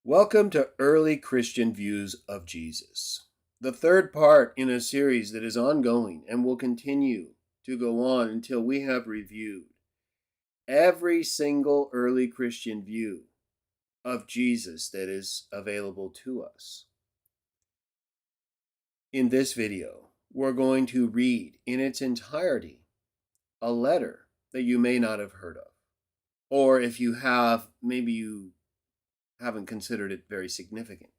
Welcome to Early Christian Views of Jesus, the third part in a series that is ongoing and will continue to go on until we have reviewed every single early Christian view of Jesus that is available to us. In this video, we're going to read in its entirety a letter that you may not have heard of, or if you have, maybe you haven't considered it very significant.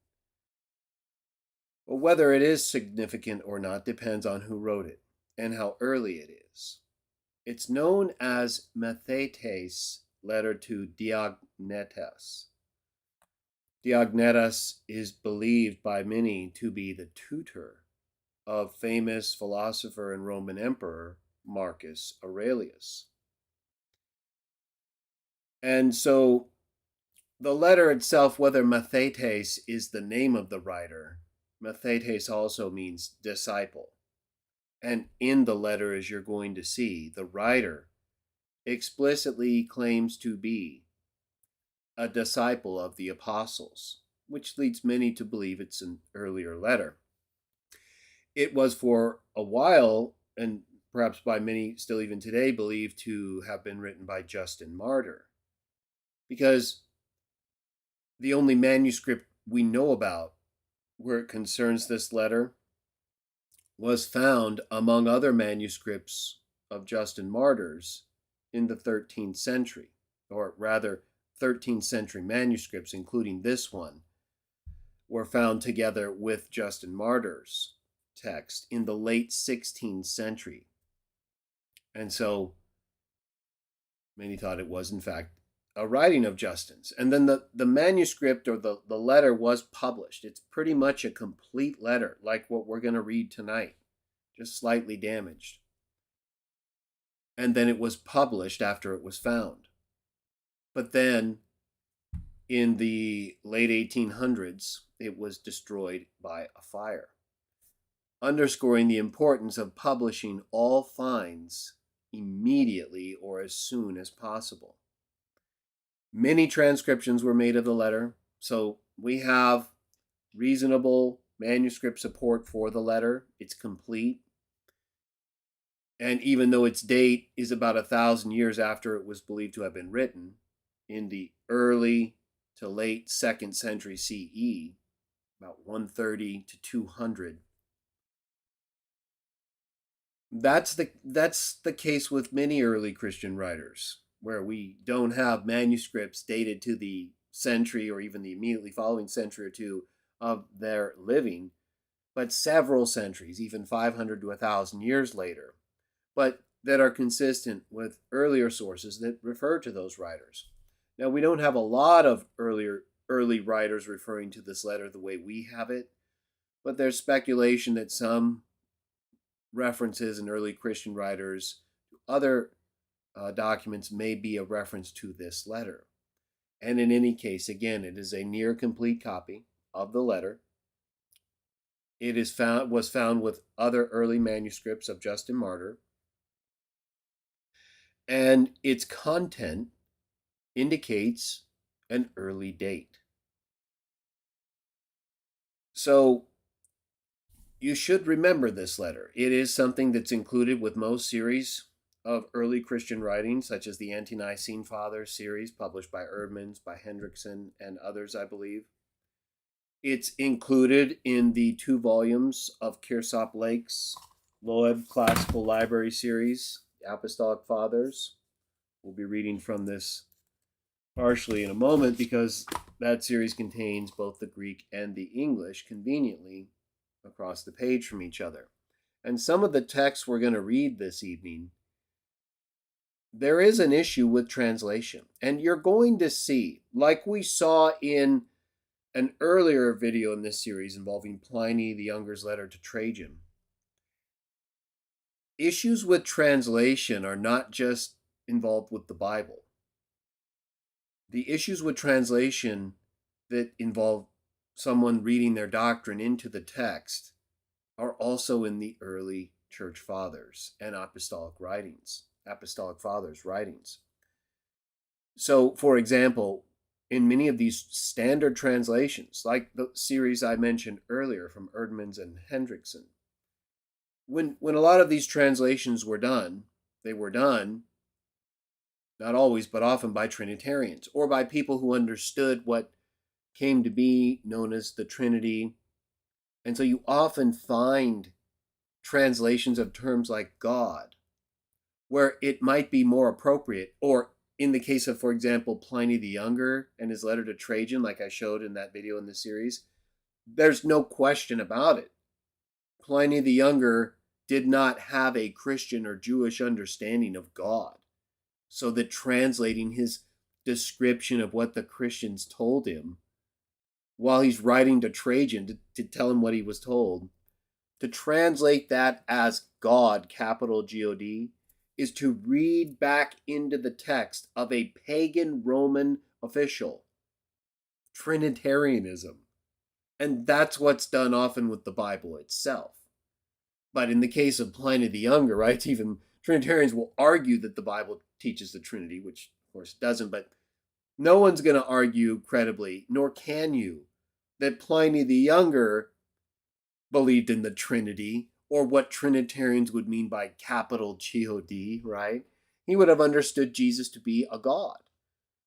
But whether it is significant or not depends on who wrote it and how early it is. It's known as Mathetes' letter to Diognetus. Diognetus is believed by many to be the tutor of famous philosopher and Roman emperor Marcus Aurelius. And so the letter itself, whether Mathetes is the name of the writer, Mathetes also means disciple. And in the letter, as you're going to see, the writer explicitly claims to be a disciple of the apostles, which leads many to believe it's an earlier letter. It was for a while, and perhaps by many still even today, believed to have been written by Justin Martyr, because the only manuscript we know about where it concerns this letter was found among other manuscripts of Justin Martyr's in the 13th century, or rather 13th century manuscripts, including this one, were found together with Justin Martyr's text in the late 16th century. And so many thought it was, in fact, a writing of Justin's. And then the manuscript or the letter was published. It's pretty much a complete letter, like what we're going to read tonight, just slightly damaged. And then it was published after it was found. But then in the late 1800s, it was destroyed by a fire, underscoring the importance of publishing all finds immediately or as soon as possible. Many transcriptions were made of the letter, so we have reasonable manuscript support for the letter. It's complete. And even though its date is about 1,000 years after it was believed to have been written, in the early to late 2nd century CE, about 130 to 200, that's the case with many early Christian writers, where we don't have manuscripts dated to the century or even the immediately following century or two of their living, but several centuries, even 500 to 1,000 years later, but that are consistent with earlier sources that refer to those writers. Now, we don't have a lot of early writers referring to this letter the way we have it, but there's speculation that some references in early Christian writers to other documents may be a reference to this letter. And in any case, again, it is a near complete copy of the letter. It was found with other early manuscripts of Justin Martyr, and its content indicates an early date. So you should remember this letter. It is something that's included with most series of early Christian writings, such as the Ante-Nicene Fathers series published by Erdmanns, by Hendrickson, and others, I believe. It's included in the 2 volumes of Kearsarge Lake's Loeb Classical Library series, the Apostolic Fathers. We'll be reading from this partially in a moment because that series contains both the Greek and the English conveniently across the page from each other. And some of the texts we're going to read this evening, there is an issue with translation. And you're going to see, like we saw in an earlier video in this series involving Pliny the Younger's letter to Trajan, issues with translation are not just involved with the Bible. The issues with translation that involve someone reading their doctrine into the text are also in the early church fathers and apostolic fathers' writings. So, for example, in many of these standard translations, like the series I mentioned earlier from Erdmans and Hendrickson. When a lot of these translations were done, they were done, not always, but often by Trinitarians, or by people who understood what came to be known as the Trinity. And so you often find translations of terms like God, where it might be more appropriate, or in the case of, for example, Pliny the Younger and his letter to Trajan, like I showed in that video in the series, there's no question about it. Pliny the Younger did not have a Christian or Jewish understanding of God, so that translating his description of what the Christians told him while he's writing to Trajan to tell him what he was told, to translate that as God, capital G-O-D, is to read back into the text of a pagan Roman official. Trinitarianism. And that's what's done often with the Bible itself. But in the case of Pliny the Younger, right, even Trinitarians will argue that the Bible teaches the Trinity, which of course it doesn't, but no one's going to argue credibly, nor can you, that Pliny the Younger believed in the Trinity, or what Trinitarians would mean by capital G-O-D, right? He would have understood Jesus to be a god,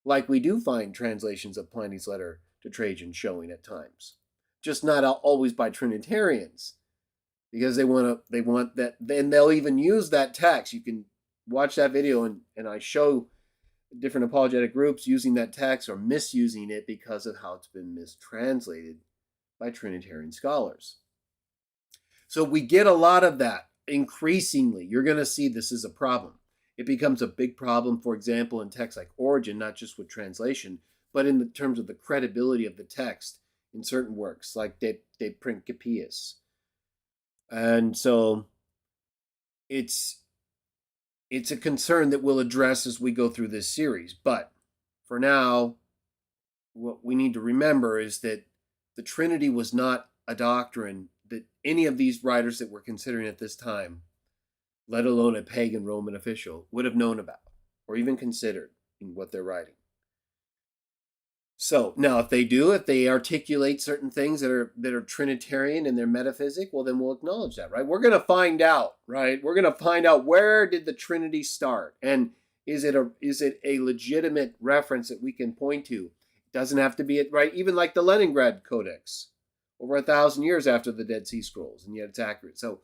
like we do find translations of Pliny's letter to Trajan showing at times. Just not always by Trinitarians, because they want that, then they'll even use that text. You can watch that video and I show different apologetic groups using that text or misusing it because of how it's been mistranslated by Trinitarian scholars. So we get a lot of that. Increasingly, you're going to see this is a problem. It becomes a big problem, for example, in texts like Origen, not just with translation, but in the terms of the credibility of the text in certain works, like De Principiis. And so it's a concern that we'll address as we go through this series. But for now, what we need to remember is that the Trinity was not a doctrine that any of these writers that we're considering at this time, let alone a pagan Roman official, would have known about or even considered in what they're writing. So now if they articulate certain things that are Trinitarian in their metaphysic, well, then we'll acknowledge that, right? We're going to find out, right? We're going to find out, where did the Trinity start? And is it a legitimate reference that we can point to? It doesn't have to be it, right? Even like the Leningrad Codex, over 1,000 years after the Dead Sea Scrolls, and yet it's accurate. So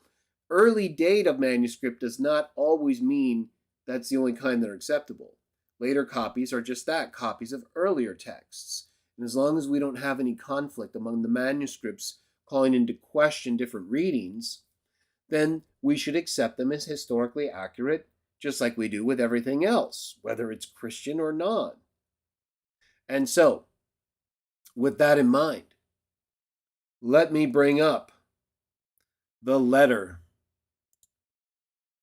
early date of manuscript does not always mean that's the only kind that are acceptable. Later copies are just that, copies of earlier texts. And as long as we don't have any conflict among the manuscripts calling into question different readings, then we should accept them as historically accurate, just like we do with everything else, whether it's Christian or non. And so, with that in mind, let me bring up the letter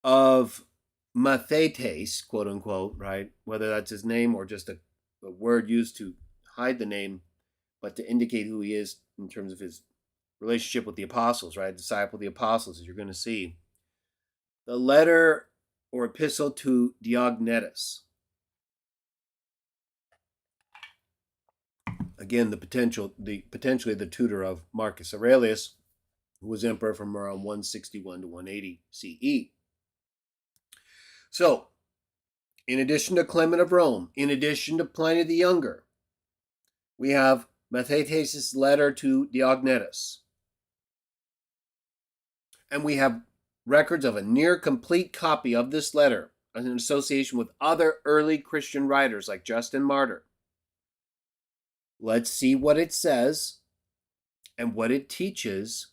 of Mathetes, quote unquote, right? Whether that's his name or just a word used to hide the name, but to indicate who he is in terms of his relationship with the apostles, right? Disciple of the apostles, as you're going to see. The letter or epistle to Diognetus. Again, potentially the tutor of Marcus Aurelius, who was emperor from around 161 to 180 CE. So, in addition to Clement of Rome, in addition to Pliny the Younger, we have Mathetes' letter to Diognetus. And we have records of a near complete copy of this letter in association with other early Christian writers like Justin Martyr. Let's see what it says and what it teaches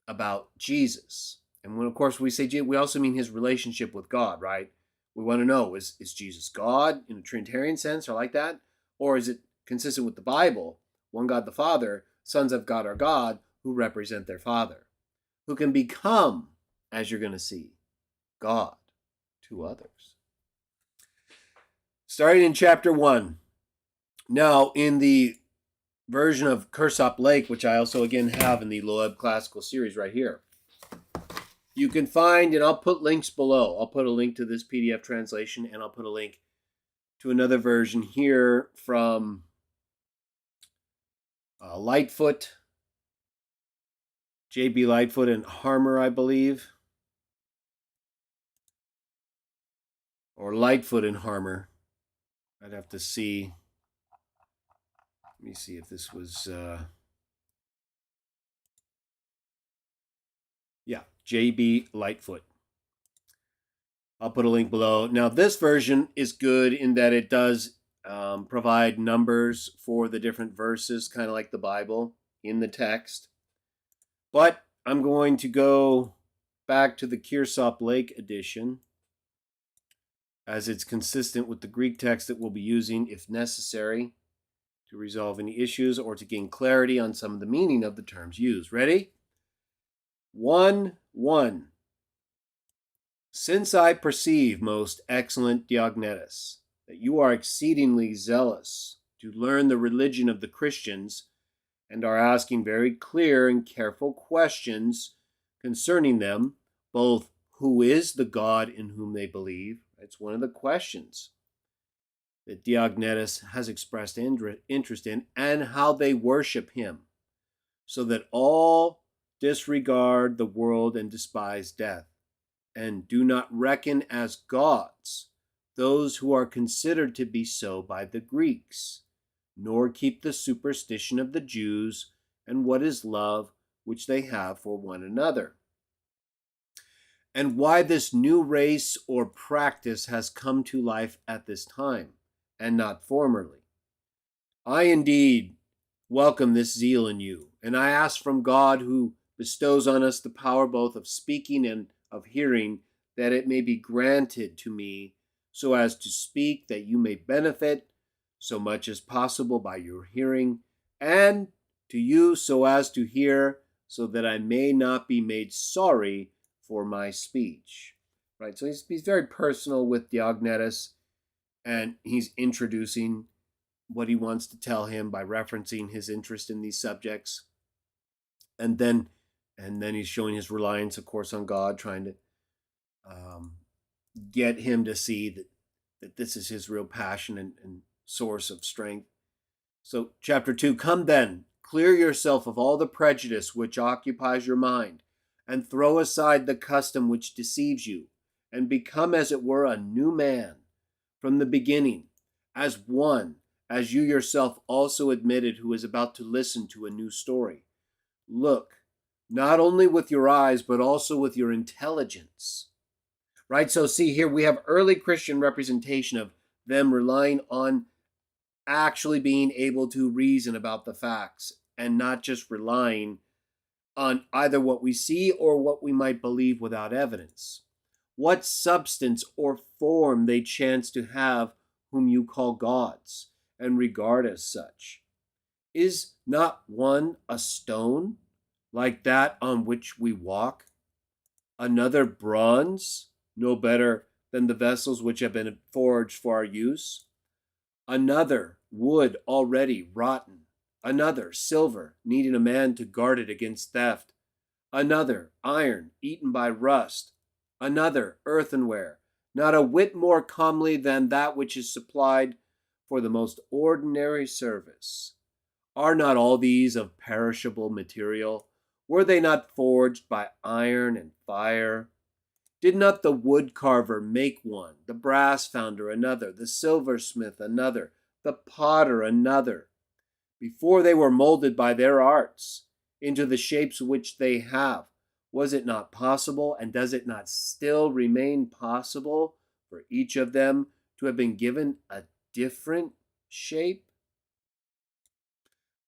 about Jesus. And when, of course, we say Jesus, we also mean his relationship with God, right? We want to know, is Jesus God in a Trinitarian sense or like that? Or is it consistent with the Bible, one God the Father, sons of God are God, who represent their Father, who can become, as you're going to see, God to others. Starting in chapter 1. Now, in the version of Cursop Lake, which I also again have in the Loeb Classical series right here, you can find, and I'll put links below. I'll put a link to this PDF translation, and I'll put a link to another version here from Lightfoot, J.B. Lightfoot and Harmer, I believe. Or Lightfoot and Harmer. I'd have to see. Let me see if this was... yeah, J.B. Lightfoot. I'll put a link below. Now, this version is good in that it does provide numbers for the different verses, kind of like the Bible in the text. But I'm going to go back to the Kearsarge Lake edition, as it's consistent with the Greek text that we'll be using if necessary to resolve any issues or to gain clarity on some of the meaning of the terms used. Ready? 1:1. Since I perceive, most excellent Diognetus, that you are exceedingly zealous to learn the religion of the Christians, and are asking very clear and careful questions concerning them, both who is the God in whom they believe, it's one of the questions that Diognetus has expressed interest in, and how they worship him, so that all disregard the world and despise death, and do not reckon as gods those who are considered to be so by the Greeks, nor keep the superstition of the Jews and what is love which they have for one another. And why this new race or practice has come to life at this time, and not formerly. I indeed welcome this zeal in you, and I ask from God, who bestows on us the power both of speaking and of hearing, that it may be granted to me so as to speak, that you may benefit so much as possible by your hearing, and to you so as to hear, so that I may not be made sorry for my speech. Right, so he's very personal with Diognetus, and he's introducing what he wants to tell him by referencing his interest in these subjects. And then he's showing his reliance, of course, on God, trying to get him to see that this is his real passion and source of strength. So, chapter 2, come then, clear yourself of all the prejudice which occupies your mind, and throw aside the custom which deceives you, and become, as it were, a new man from the beginning, as one, as you yourself also admitted, who is about to listen to a new story. Look, not only with your eyes, but also with your intelligence. Right? So see here, we have early Christian representation of them relying on actually being able to reason about the facts, and not just relying on either what we see or what we might believe without evidence. What substance or form they chance to have whom you call gods, and regard as such. Is not one a stone, like that on which we walk? Another bronze, no better than the vessels which have been forged for our use? Another wood already rotten? Another silver, needing a man to guard it against theft? Another iron, eaten by rust? Another earthenware, not a whit more comely than that which is supplied for the most ordinary service? Are not all these of perishable material? Were they not forged by iron and fire? Did not the wood carver make one, the brass founder another, the silversmith another, the potter another, before they were molded by their arts into the shapes which they have? Was it not possible, and does it not still remain possible, for each of them to have been given a different shape?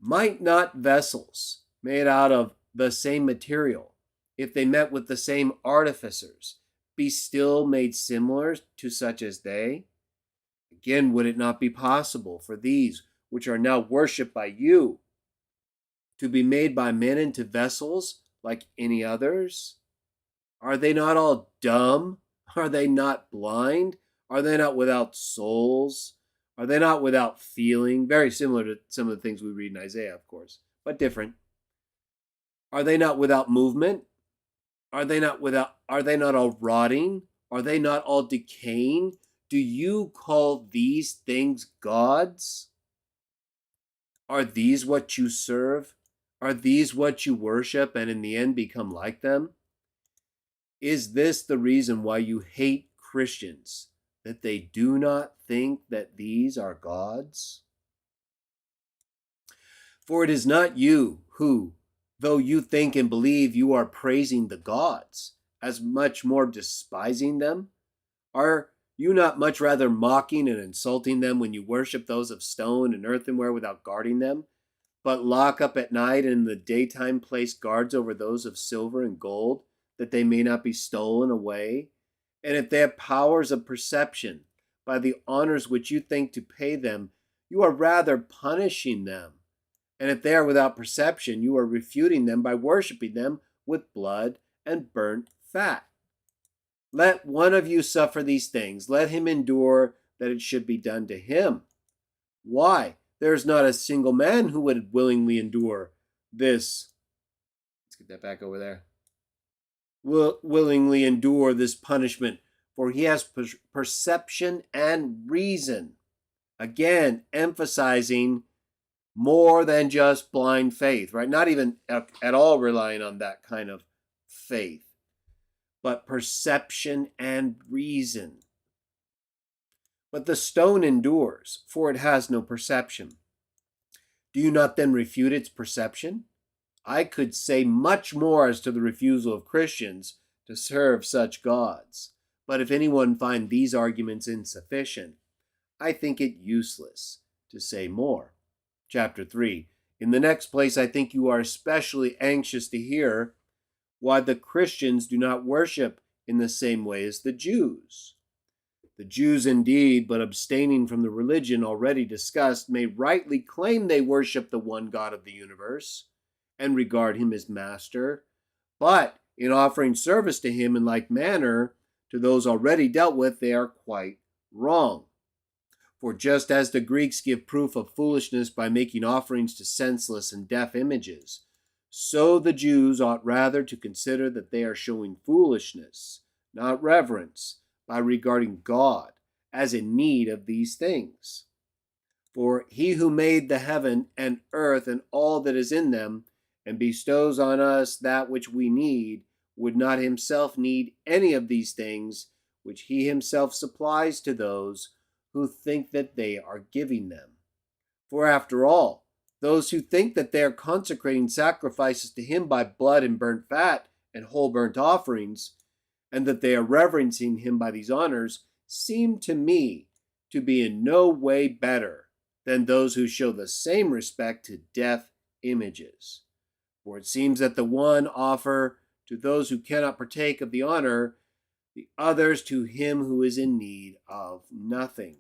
Might not vessels made out of the same material, if they met with the same artificers, be still made similar to such as they? Again, would it not be possible for these, which are now worshipped by you, to be made by men into vessels like any others? Are they not all dumb? Are they not blind? Are they not without souls? Are they not without feeling? Very similar to some of the things we read in Isaiah, of course, but different. Are they not without movement? Are they not all rotting? Are they not all decaying? Do you call these things gods? Are these what you serve? Are these what you worship and in the end become like them? Is this the reason why you hate Christians, that they do not think that these are gods? For it is not you who, though you think and believe you are praising the gods, as much more despising them? Are you not much rather mocking and insulting them when you worship those of stone and earthenware without guarding them, but lock up at night and in the daytime place guards over those of silver and gold, that they may not be stolen away? And if they have powers of perception, by the honors which you think to pay them, you are rather punishing them. And if they are without perception, you are refuting them by worshiping them with blood and burnt fat. Let one of you suffer these things. Let him endure that it should be done to him. Why? There is not a single man who would willingly endure this. Let's get that back over there. Willingly endure this punishment, for he has perception and reason. Again, emphasizing more than just blind faith, right? Not even at all relying on that kind of faith, but perception and reason. But the stone endures, for it has no perception. Do you not then refute its perception? I could say much more as to the refusal of Christians to serve such gods, but if anyone find these arguments insufficient, I think it useless to say more. Chapter 3. In the next place, I think you are especially anxious to hear why the Christians do not worship in the same way as the Jews. The Jews indeed, but abstaining from the religion already discussed, may rightly claim they worship the one God of the universe and regard him as master, but in offering service to him in like manner to those already dealt with, they are quite wrong. For just as the Greeks give proof of foolishness by making offerings to senseless and deaf images, so the Jews ought rather to consider that they are showing foolishness, not reverence, by regarding God as in need of these things. For he who made the heaven and earth and all that is in them, and bestows on us that which we need, would not himself need any of these things, which he himself supplies to those who think that they are giving them. For after all, those who think that they are consecrating sacrifices to him by blood and burnt fat and whole burnt offerings, and that they are reverencing him by these honors, seem to me to be in no way better than those who show the same respect to deaf images. For it seems that the one offer to those who cannot partake of the honor, the others to him who is in need of nothing.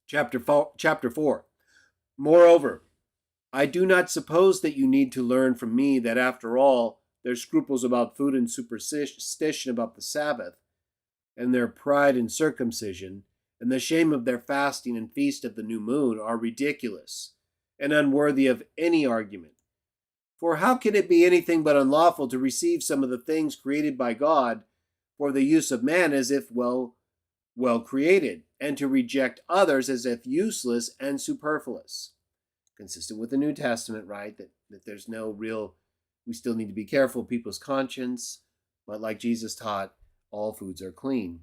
Chapter 4. Moreover, I do not suppose that you need to learn from me that after all, their scruples about food and superstition about the Sabbath, and their pride in circumcision, and the shame of their fasting and feast of the new moon are ridiculous and unworthy of any argument. For how can it be anything but unlawful to receive some of the things created by God for the use of man as if well created, and to reject others as if useless and superfluous? Consistent with the New Testament, right? That there's no real, we still need to be careful of people's conscience, but like Jesus taught, all foods are clean.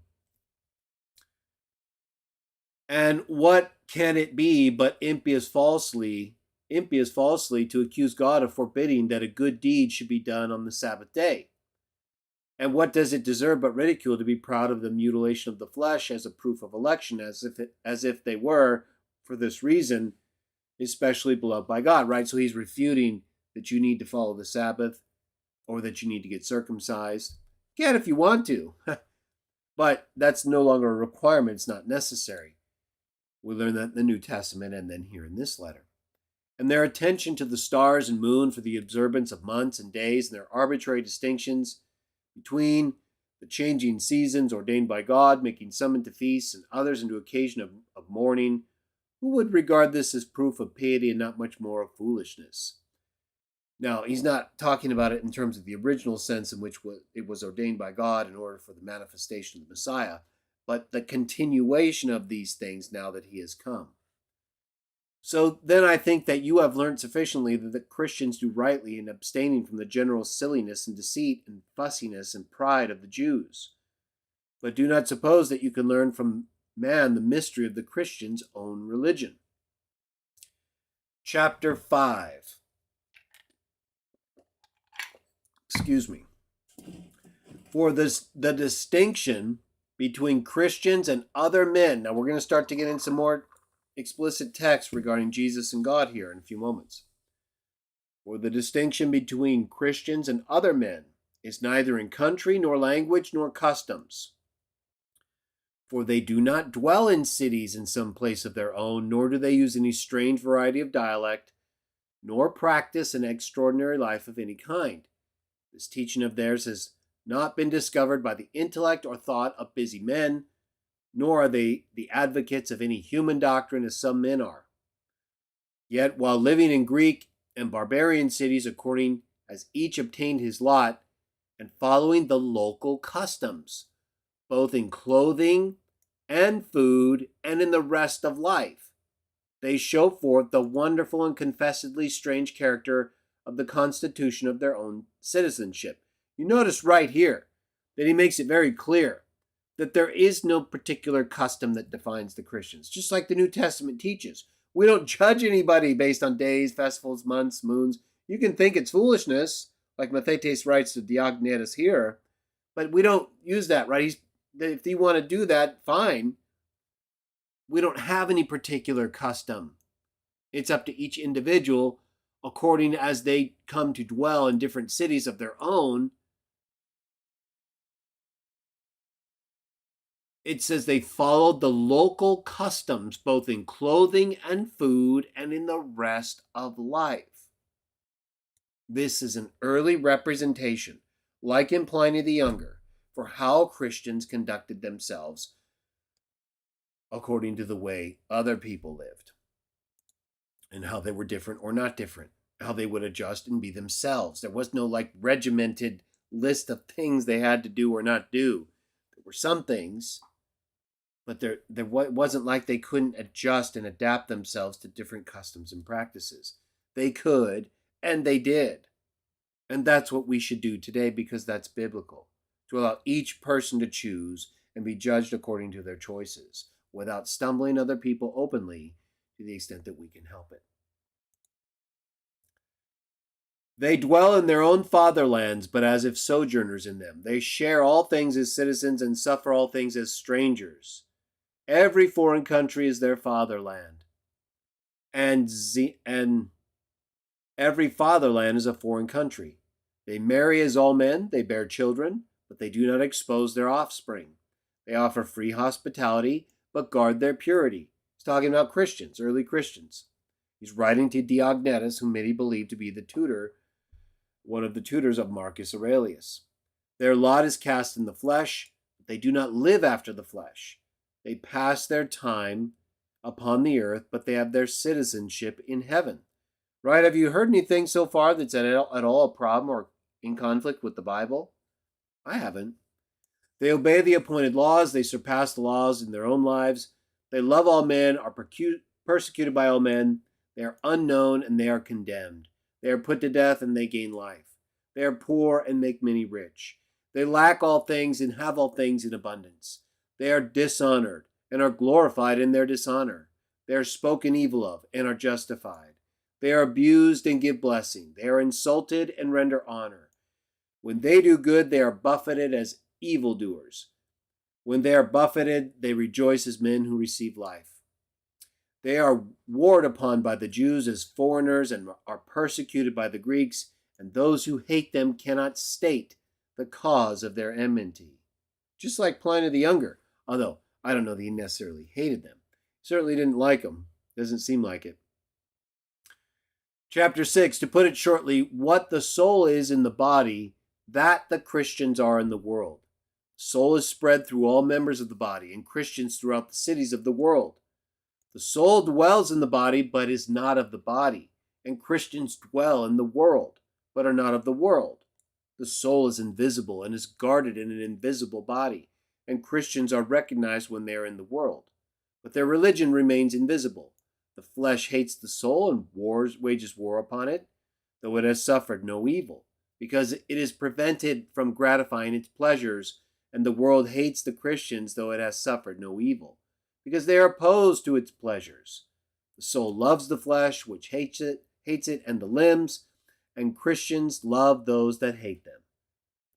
And what can it be but impious falsely to accuse God of forbidding that a good deed should be done on the Sabbath day? And what does it deserve but ridicule to be proud of the mutilation of the flesh as a proof of election, as if they were, for this reason, especially beloved by God, right? So he's refuting that you need to follow the Sabbath or that you need to get circumcised. You can if you want to, but that's no longer a requirement. It's not necessary. We learn that in the New Testament and then here in this letter. And their attention to the stars and moon for the observance of months and days and their arbitrary distinctions between the changing seasons ordained by God, making some into feasts and others into occasion of mourning, who would regard this as proof of piety and not much more of foolishness? Now, he's not talking about it in terms of the original sense in which it was ordained by God in order for the manifestation of the Messiah, but the continuation of these things now that he has come. So then I think that you have learned sufficiently that the Christians do rightly in abstaining from the general silliness and deceit and fussiness and pride of the Jews. But do not suppose that you can learn from man the mystery of the Christian's own religion. Chapter 5. Excuse me. For the distinction between Christians and other men. Now we're going to start to get into some more explicit text regarding Jesus and God here in a few moments. For the distinction between Christians and other men is neither in country, nor language, nor customs. For they do not dwell in cities in some place of their own, nor do they use any strange variety of dialect, nor practice an extraordinary life of any kind. This teaching of theirs has not been discovered by the intellect or thought of busy men, nor are they the advocates of any human doctrine as some men are. Yet while living in Greek and barbarian cities according as each obtained his lot, and following the local customs, both in clothing and food and in the rest of life, they show forth the wonderful and confessedly strange character of the constitution of their own citizenship. You notice right here that he makes it very clear that there is no particular custom that defines the Christians, just like the New Testament teaches. We don't judge anybody based on days, festivals, months, moons. You can think it's foolishness, like Mathetes writes to Diognetus here, but we don't use that, right? If you want to do that, fine. We don't have any particular custom. It's up to each individual according as they come to dwell in different cities of their own. It says they followed the local customs, both in clothing and food and in the rest of life. This is an early representation, like in Pliny the Younger, for how Christians conducted themselves according to the way other people lived, and how they were different or not different, how they would adjust and be themselves. There was no regimented list of things they had to do or not do. There were some things, but there wasn't like they couldn't adjust and adapt themselves to different customs and practices. They could, and they did. And that's what we should do today, because that's biblical, to allow each person to choose and be judged according to their choices, without stumbling other people openly to the extent that we can help it. They dwell in their own fatherlands, but as if sojourners in them. They share all things as citizens and suffer all things as strangers. Every foreign country is their fatherland, and every fatherland is a foreign country. They marry as all men, they bear children, but they do not expose their offspring. They offer free hospitality, but guard their purity. He's talking about Christians, early Christians. He's writing to Diognetus, whom many believe to be the tutor, one of the tutors of Marcus Aurelius. Their lot is cast in the flesh, but they do not live after the flesh. They pass their time upon the earth, but they have their citizenship in heaven. Right? Have you heard anything so far that's at all a problem or in conflict with the Bible? I haven't. They obey the appointed laws. They surpass the laws in their own lives. They love all men, are persecuted by all men. They are unknown and they are condemned. They are put to death and they gain life. They are poor and make many rich. They lack all things and have all things in abundance. They are dishonored and are glorified in their dishonor. They are spoken evil of and are justified. They are abused and give blessing. They are insulted and render honor. When they do good, they are buffeted as evildoers. When they are buffeted, they rejoice as men who receive life. They are warred upon by the Jews as foreigners and are persecuted by the Greeks, and those who hate them cannot state the cause of their enmity. Just like Pliny the Younger, although I don't know that he necessarily hated them. Certainly didn't like them. Doesn't seem like it. Chapter 6, to put it shortly, what the soul is in the body, that the Christians are in the world. Soul is spread through all members of the body, and Christians throughout the cities of the world. The soul dwells in the body, but is not of the body, and Christians dwell in the world, but are not of the world. The soul is invisible and is guarded in an invisible body, and Christians are recognized when they are in the world, but their religion remains invisible. The flesh hates the soul and wages war upon it, though it has suffered no evil, because it is prevented from gratifying its pleasures, and the world hates the Christians, though it has suffered no evil, because they are opposed to its pleasures. The soul loves the flesh, which hates it, and the limbs, and Christians love those that hate them.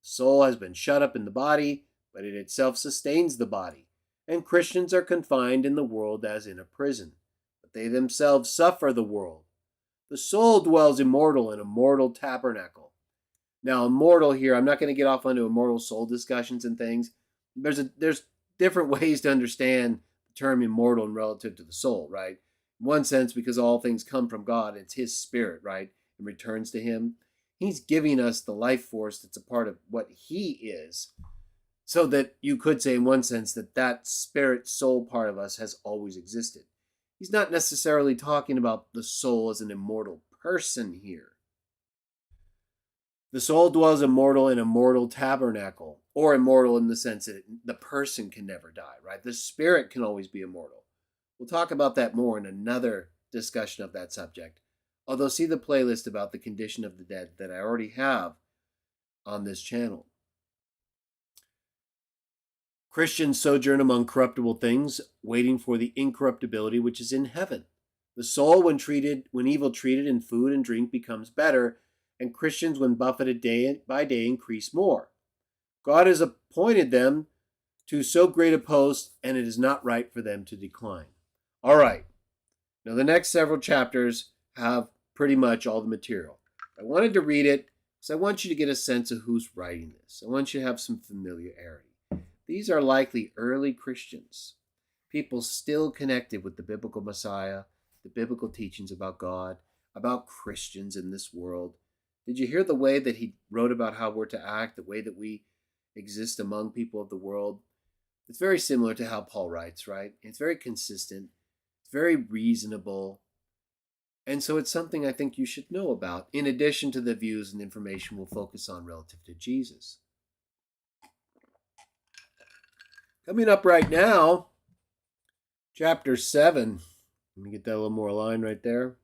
The soul has been shut up in the body, but it itself sustains the body, and Christians are confined in the world as in a prison, but they themselves suffer the world. The soul dwells immortal in a mortal tabernacle. Now, immortal here, I'm not going to get off onto immortal soul discussions and things. There's different ways to understand the term immortal and relative to the soul, right? In one sense, because all things come from God, it's his spirit, right? And returns to him. He's giving us the life force that's a part of what he is. So that you could say in one sense that spirit soul part of us has always existed. He's not necessarily talking about the soul as an immortal person here. The soul dwells immortal in a mortal tabernacle, or immortal in the sense that the person can never die, right? The spirit can always be immortal. We'll talk about that more in another discussion of that subject. Although see the playlist about the condition of the dead that I already have on this channel. Christians sojourn among corruptible things, waiting for the incorruptibility which is in heaven. The soul, when evil treated in food and drink, becomes better, and Christians, when buffeted day by day, increase more. God has appointed them to so great a post, and it is not right for them to decline. All right. Now, the next several chapters have pretty much all the material. I wanted to read it because I want you to get a sense of who's writing this. I want you to have some familiarity. These are likely early Christians, people still connected with the biblical Messiah, the biblical teachings about God, about Christians in this world. Did you hear the way that he wrote about how we're to act, the way that we exist among people of the world? It's very similar to how Paul writes, right? It's very consistent. It's very reasonable. And so it's something I think you should know about, in addition to the views and information we'll focus on relative to Jesus. Coming up right now, chapter 7. Let me get that a little more aligned right there.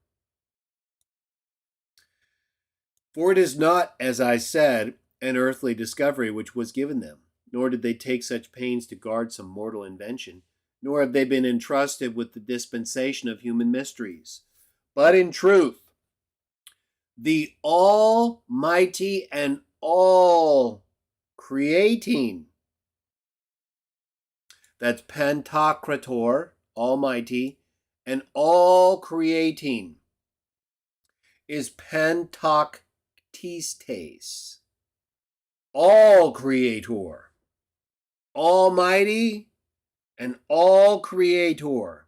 For it is not, as I said, an earthly discovery which was given them, nor did they take such pains to guard some mortal invention, nor have they been entrusted with the dispensation of human mysteries. But in truth, the Almighty and all-creating, that's Pantocrator, Almighty, and all-creating, is Pantocrates, all-creator, Almighty, and all-creator,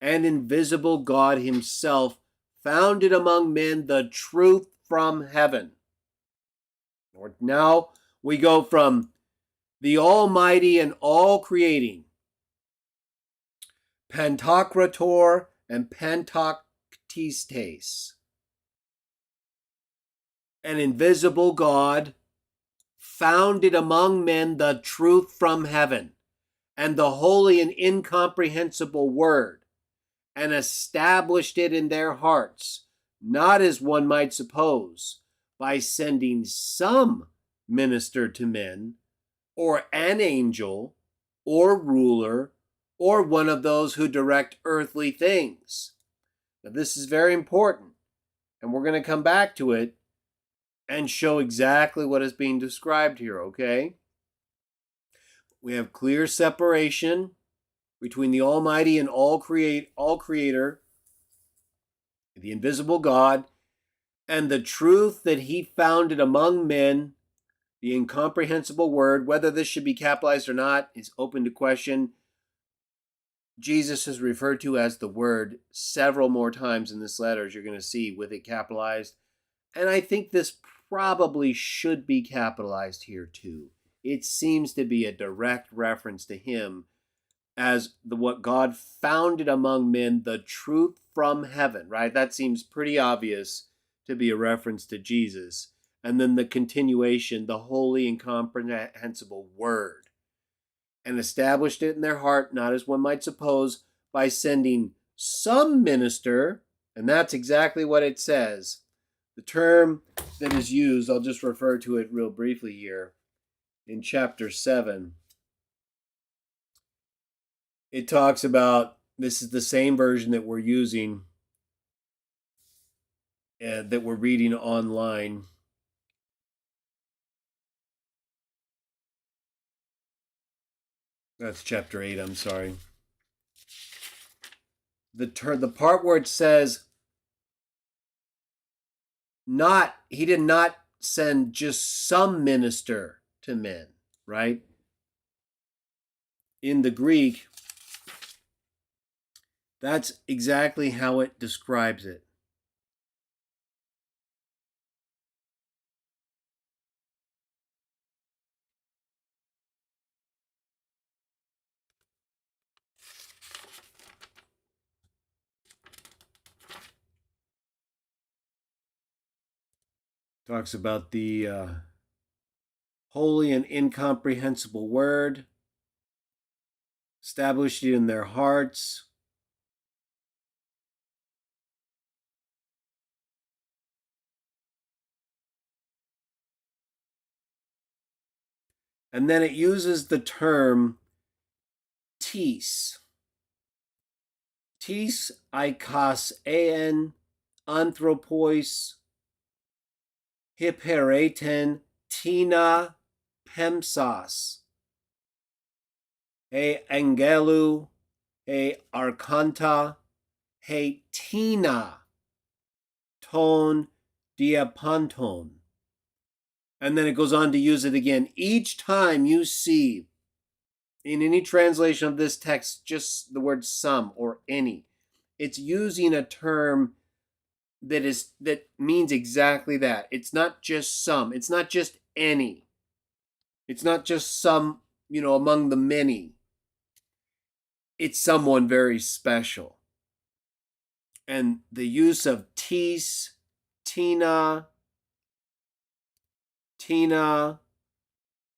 and invisible God himself, founded among men the truth from heaven. Now we go from the Almighty and all-creating, Pantocrator and Pantocrates, an invisible God, founded among men the truth from heaven, and the holy and incomprehensible word, and established it in their hearts, not as one might suppose, by sending some minister to men, or an angel, or ruler, or one of those who direct earthly things. Now, this is very important, and we're going to come back to it and show exactly what is being described here, okay? We have clear separation between the Almighty and all-creator, the invisible God, and the truth that he founded among men, the incomprehensible word. Whether this should be capitalized or not is open to question. Jesus is referred to as the Word several more times in this letter, as you're going to see, with it capitalized. And I think this probably should be capitalized here too. It seems to be a direct reference to him as what God founded among men, the truth from heaven, right? That seems pretty obvious to be a reference to Jesus. And then the continuation, the holy and incomprehensible word, and established it in their heart, not as one might suppose, by sending some minister, and that's exactly what it says. The term that is used, I'll just refer to it real briefly here. In chapter 7, it talks about, this is the same version that we're using and that we're reading online. That's chapter 8, I'm sorry. The part where it says, he did not send just some minister to men, right? In the Greek, that's exactly how it describes it. Talks about the holy and incomprehensible word, established in their hearts. And then it uses the term tis. Tis eikos ean anthropois hypereten tina pemsos. He angelu, he archanta, he tina ton diapanton. And then it goes on to use it again. Each time you see in any translation of this text just the word some or any, it's using a term that means exactly that. It's not just some. It's not just any. It's not just some, among the many. It's someone very special. And the use of tis, tina,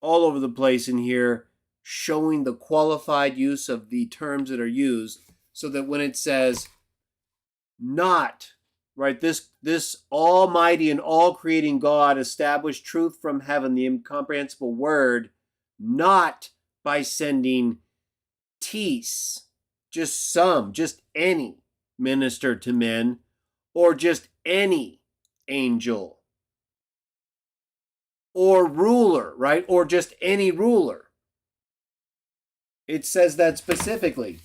all over the place in here, showing the qualified use of the terms that are used, so that when it says not, right, this almighty and all creating God established truth from heaven, the incomprehensible word, not by sending tis, just some, just any minister to men, or just any angel, or ruler, right? Or just any ruler. It says that specifically.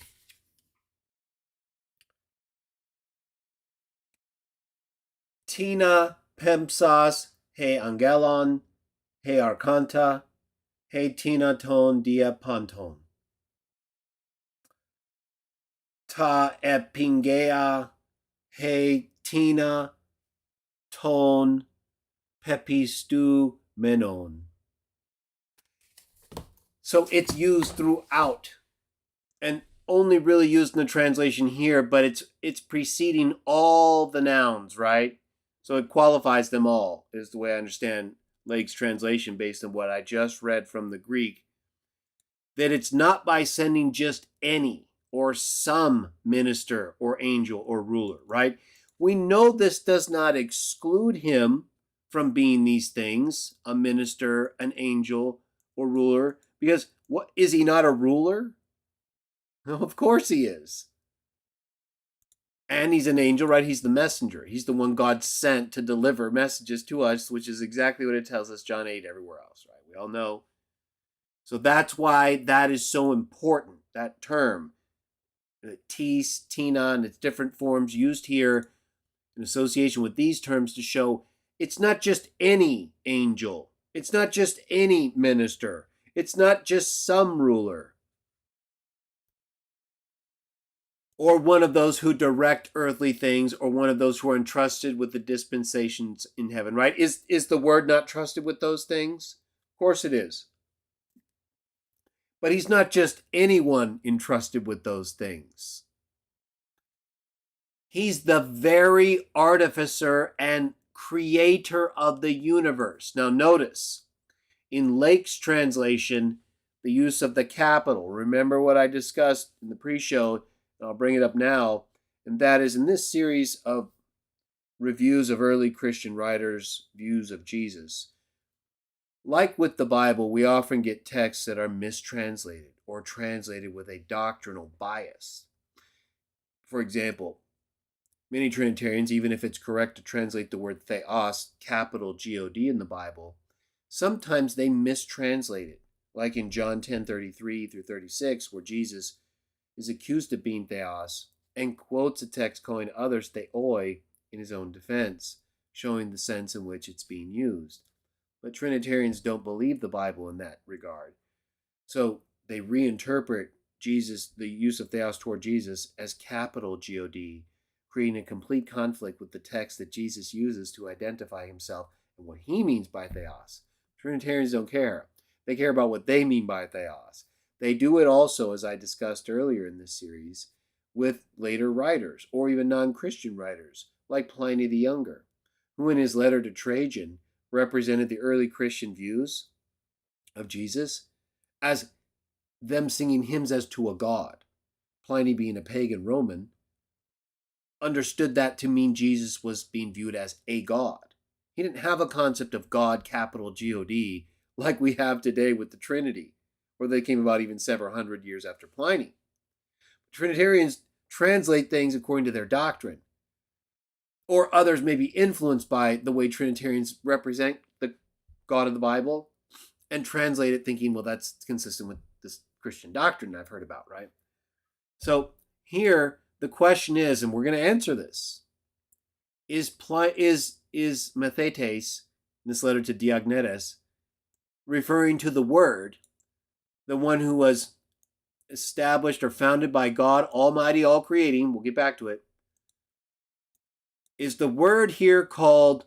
Tina pempsas he angelon, he archanta, he tina ton dia panton. Ta epingea he tina ton pepistu menon. So it's used throughout, and only really used in the translation here, but it's preceding all the nouns, right? So it qualifies them all, is the way I understand Lake's translation based on what I just read from the Greek. That it's not by sending just any or some minister or angel or ruler, right? We know this does not exclude him from being these things, a minister, an angel, or ruler, because what is he not a ruler? No, of course he is. And he's an angel, right? He's the messenger. He's the one God sent to deliver messages to us, which is exactly what it tells us, John 8, everywhere else, right? We all know. So that's why that is so important, that term. Tis, tina, and its different forms used here in association with these terms to show it's not just any angel. It's not just any minister. It's not just some ruler. Or one of those who direct earthly things, or one of those who are entrusted with the dispensations in heaven, right? Is the word not trusted with those things? Of course it is. But he's not just anyone entrusted with those things. He's the very artificer and creator of the universe. Now notice, in Lake's translation, the use of the capital. Remember what I discussed in the pre-show, and I'll bring it up now. And that is, in this series of reviews of early Christian writers' views of Jesus, like with the Bible, we often get texts that are mistranslated or translated with a doctrinal bias. For example, many Trinitarians, even if it's correct to translate the word theos, capital G-O-D in the Bible, sometimes they mistranslate it, like in John 10:33 through 36, where Jesus is accused of being theos and quotes a text calling others theoi in his own defense, showing the sense in which it's being used. But Trinitarians don't believe the Bible in that regard. So they reinterpret the use of theos toward Jesus as capital G-O-D, creating a complete conflict with the text that Jesus uses to identify himself and what he means by theos. Trinitarians don't care. They care about what they mean by theos. They do it also, as I discussed earlier in this series, with later writers, or even non-Christian writers, like Pliny the Younger, who in his letter to Trajan represented the early Christian views of Jesus as them singing hymns as to a god. Pliny, being a pagan Roman, understood that to mean Jesus was being viewed as a god. He didn't have a concept of God, capital G-O-D, like we have today with the Trinity, or they came about even several hundred years after Pliny. Trinitarians translate things according to their doctrine, or others may be influenced by the way Trinitarians represent the God of the Bible and translate it thinking, well, that's consistent with this Christian doctrine I've heard about, right? So here, the question is, and we're going to answer this, is Mathetes, in this letter to Diognetus, referring to the Word, the one who was established or founded by God Almighty, all creating, we'll get back to it, is the Word here called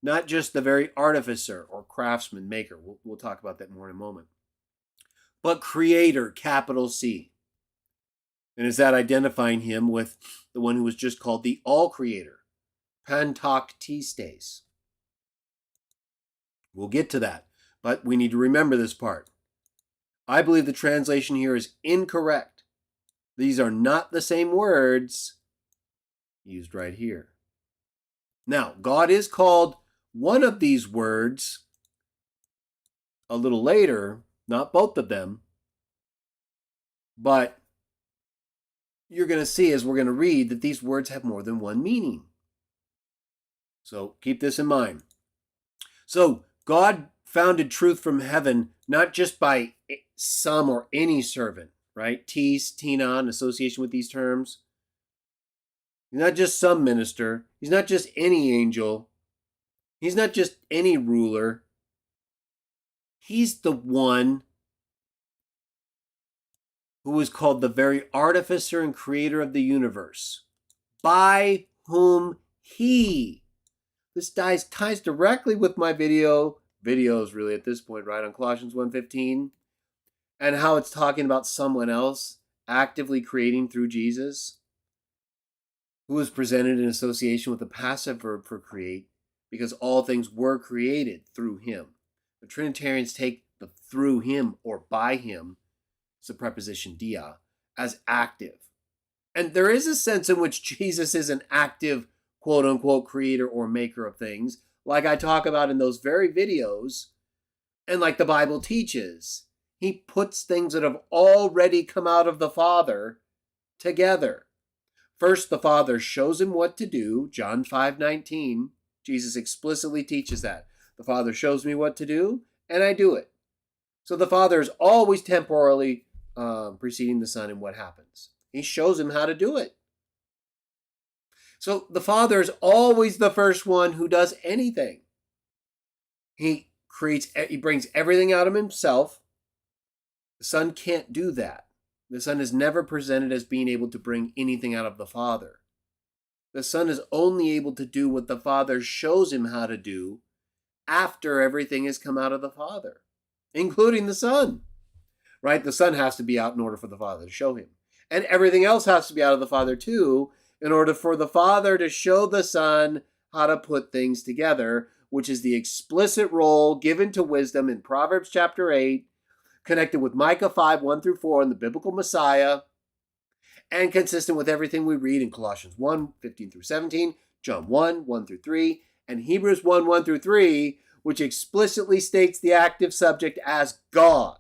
not just the very artificer or craftsman, maker, we'll talk about that more in a moment, but creator, capital C. And is that identifying him with the one who was just called the all-creator, Pantoctistes? We'll get to that, but we need to remember this part. I believe the translation here is incorrect. These are not the same words used right here. Now, God is called one of these words a little later, not both of them, but you're going to see as we're going to read that these words have more than one meaning. So keep this in mind. So God founded truth from heaven, not just by some or any servant, right? Tis, Tina, in association with these terms. He's not just some minister. He's not just any angel. He's not just any ruler. He's the one who is called the very artificer and creator of the universe, by whom he. This ties directly with my videos really at this point, right, on Colossians 1:15, and how it's talking about someone else actively creating through Jesus, who is presented in association with the passive verb for create, because all things were created through him. The Trinitarians take the through him or by him, it's the preposition dia, as active. And there is a sense in which Jesus is an active, quote-unquote, creator or maker of things, like I talk about in those very videos, and like the Bible teaches. He puts things that have already come out of the Father together. First, the Father shows him what to do, John 5:19. Jesus explicitly teaches that. The Father shows me what to do, and I do it. So the Father is always temporally preceding the Son in what happens. He shows him how to do it. So the Father is always the first one who does anything. He brings everything out of himself. The Son can't do that. The Son is never presented as being able to bring anything out of the Father. The Son is only able to do what the Father shows him how to do after everything has come out of the Father, including the Son. Right? The Son has to be out in order for the Father to show him. And everything else has to be out of the Father too, in order for the Father to show the Son how to put things together, which is the explicit role given to wisdom in Proverbs chapter 8, connected with Micah 5:1-4 and the biblical Messiah, and consistent with everything we read in Colossians 1, 15 through 17, John 1, 1 through 3, and Hebrews 1, 1 through 3, which explicitly states the active subject as God,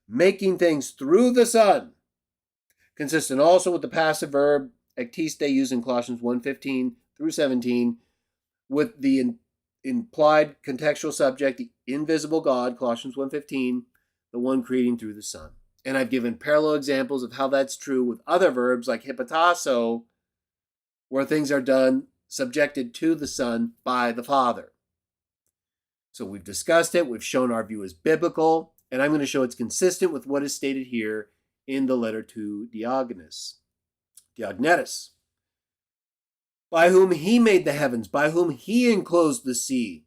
making things through the Son. Consistent also with the passive verb ektiste used in Colossians 1, 15 through 17, with the implied contextual subject, the invisible God, Colossians 1:15, the one creating through the Son. And I've given parallel examples of how that's true with other verbs like hypotasso, where things are done subjected to the Son by the Father. So we've discussed it, we've shown our view is biblical, and I'm going to show it's consistent with what is stated here in the letter to Diognetus. By whom he made the heavens, by whom he enclosed the sea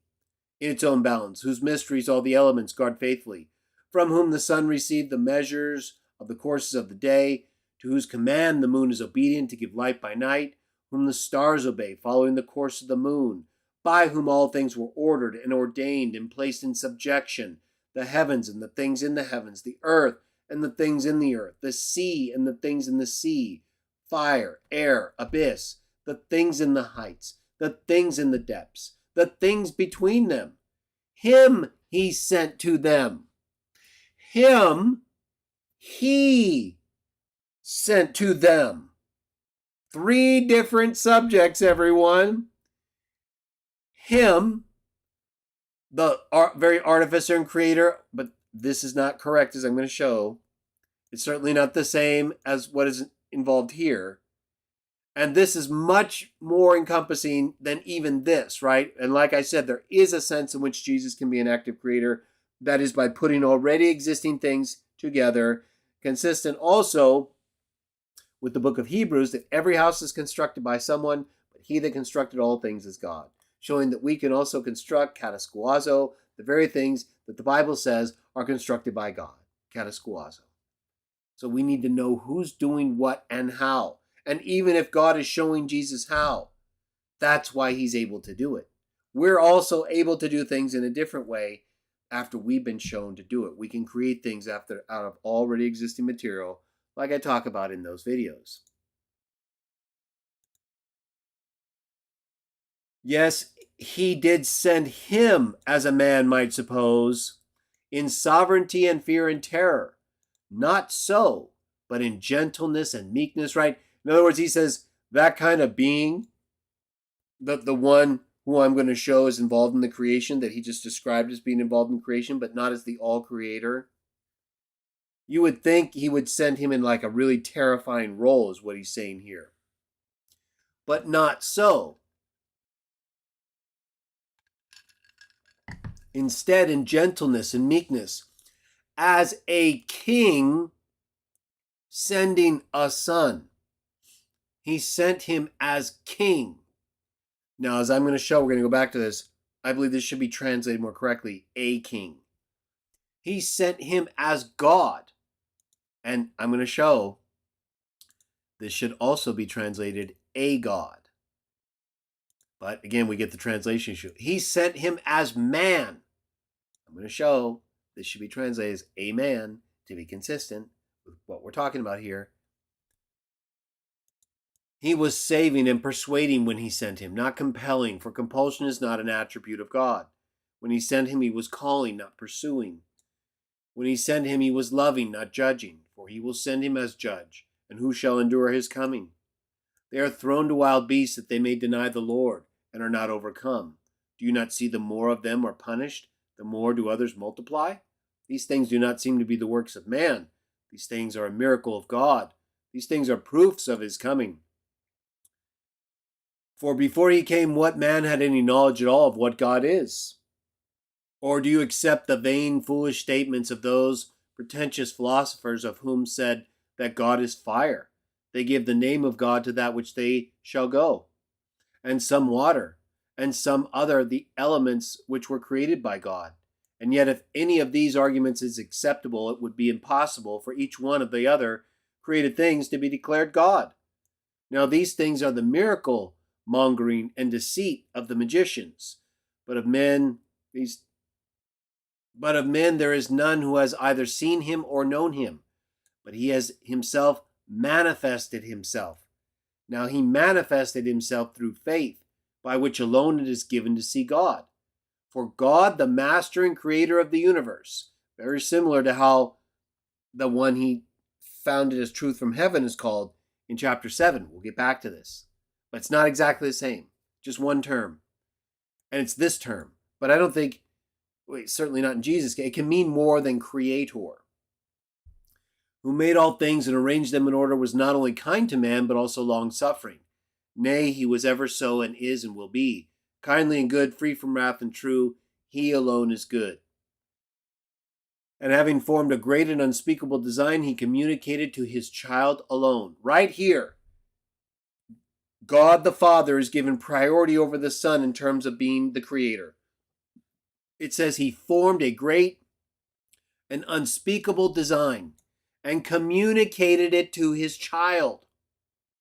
in its own bounds, whose mysteries all the elements guard faithfully, from whom the sun received the measures of the courses of the day, to whose command the moon is obedient to give light by night, whom the stars obey, following the course of the moon, by whom all things were ordered and ordained and placed in subjection, the heavens and the things in the heavens, the earth and the things in the earth, the sea and the things in the sea, fire, air, abyss, the things in the heights, the things in the depths, the things between them. Him he sent to them. Him he sent to them. 3 different subjects, everyone. Him, the very artificer and creator, but this is not correct, as I'm going to show. It's certainly not the same as what is involved here. And this is much more encompassing than even this, right? And like I said, there is a sense in which Jesus can be an active creator. That is by putting already existing things together. Consistent also with the book of Hebrews that every house is constructed by someone, but he that constructed all things is God. Showing that we can also construct kataskuazo, the very things that the Bible says are constructed by God. Kataskuazo. So we need to know who's doing what and how. And even if God is showing Jesus how, that's why he's able to do it. We're also able to do things in a different way after we've been shown to do it. We can create things out of already existing material, like I talk about in those videos. Yes, he did send him, as a man might suppose, in sovereignty and fear and terror. Not so, but in gentleness and meekness, right? In other words, he says that kind of being, the one who I'm going to show is involved in the creation, that he just described as being involved in creation, but not as the all-creator. You would think he would send him in like a really terrifying role, is what he's saying here. But not so. Instead, in gentleness and meekness, as a king sending a son. He sent him as king. Now, as I'm going to show, we're going to go back to this. I believe this should be translated more correctly, a king. He sent him as God. And I'm going to show this should also be translated a God. But again, we get the translation issue. He sent him as man. I'm going to show this should be translated as a man to be consistent with what we're talking about here. He was saving and persuading when he sent him, not compelling, for compulsion is not an attribute of God. When he sent him, he was calling, not pursuing. When he sent him, he was loving, not judging, for he will send him as judge, and who shall endure his coming? They are thrown to wild beasts that they may deny the Lord, and are not overcome. Do you not see the more of them are punished, the more do others multiply? These things do not seem to be the works of man. These things are a miracle of God. These things are proofs of his coming. For before he came, what man had any knowledge at all of what God is? Or do you accept the vain, foolish statements of those pretentious philosophers of whom said that God is fire? They give the name of God to that which they shall go, and some water, and some other the elements which were created by God. And yet if any of these arguments is acceptable, it would be impossible for each one of the other created things to be declared God. Now these things are the miracle mongering and deceit of the magicians, but of men there is none who has either seen him or known him, but he has himself manifested himself. Now he manifested himself through faith, by which alone it is given to see God. For God, the master and creator of the universe, very similar to how the one he founded as truth from heaven is called in chapter 7. We'll get back to this. But it's not exactly the same. Just one term. And it's this term. But I don't think, certainly not in Jesus' case, it can mean more than creator. Who made all things and arranged them in order, was not only kind to man, but also long-suffering. Nay, he was ever so and is and will be. Kindly and good, free from wrath and true, he alone is good. And having formed a great and unspeakable design, he communicated to his child alone. Right here, God the Father is given priority over the Son in terms of being the creator. It says he formed a great and unspeakable design and communicated it to his child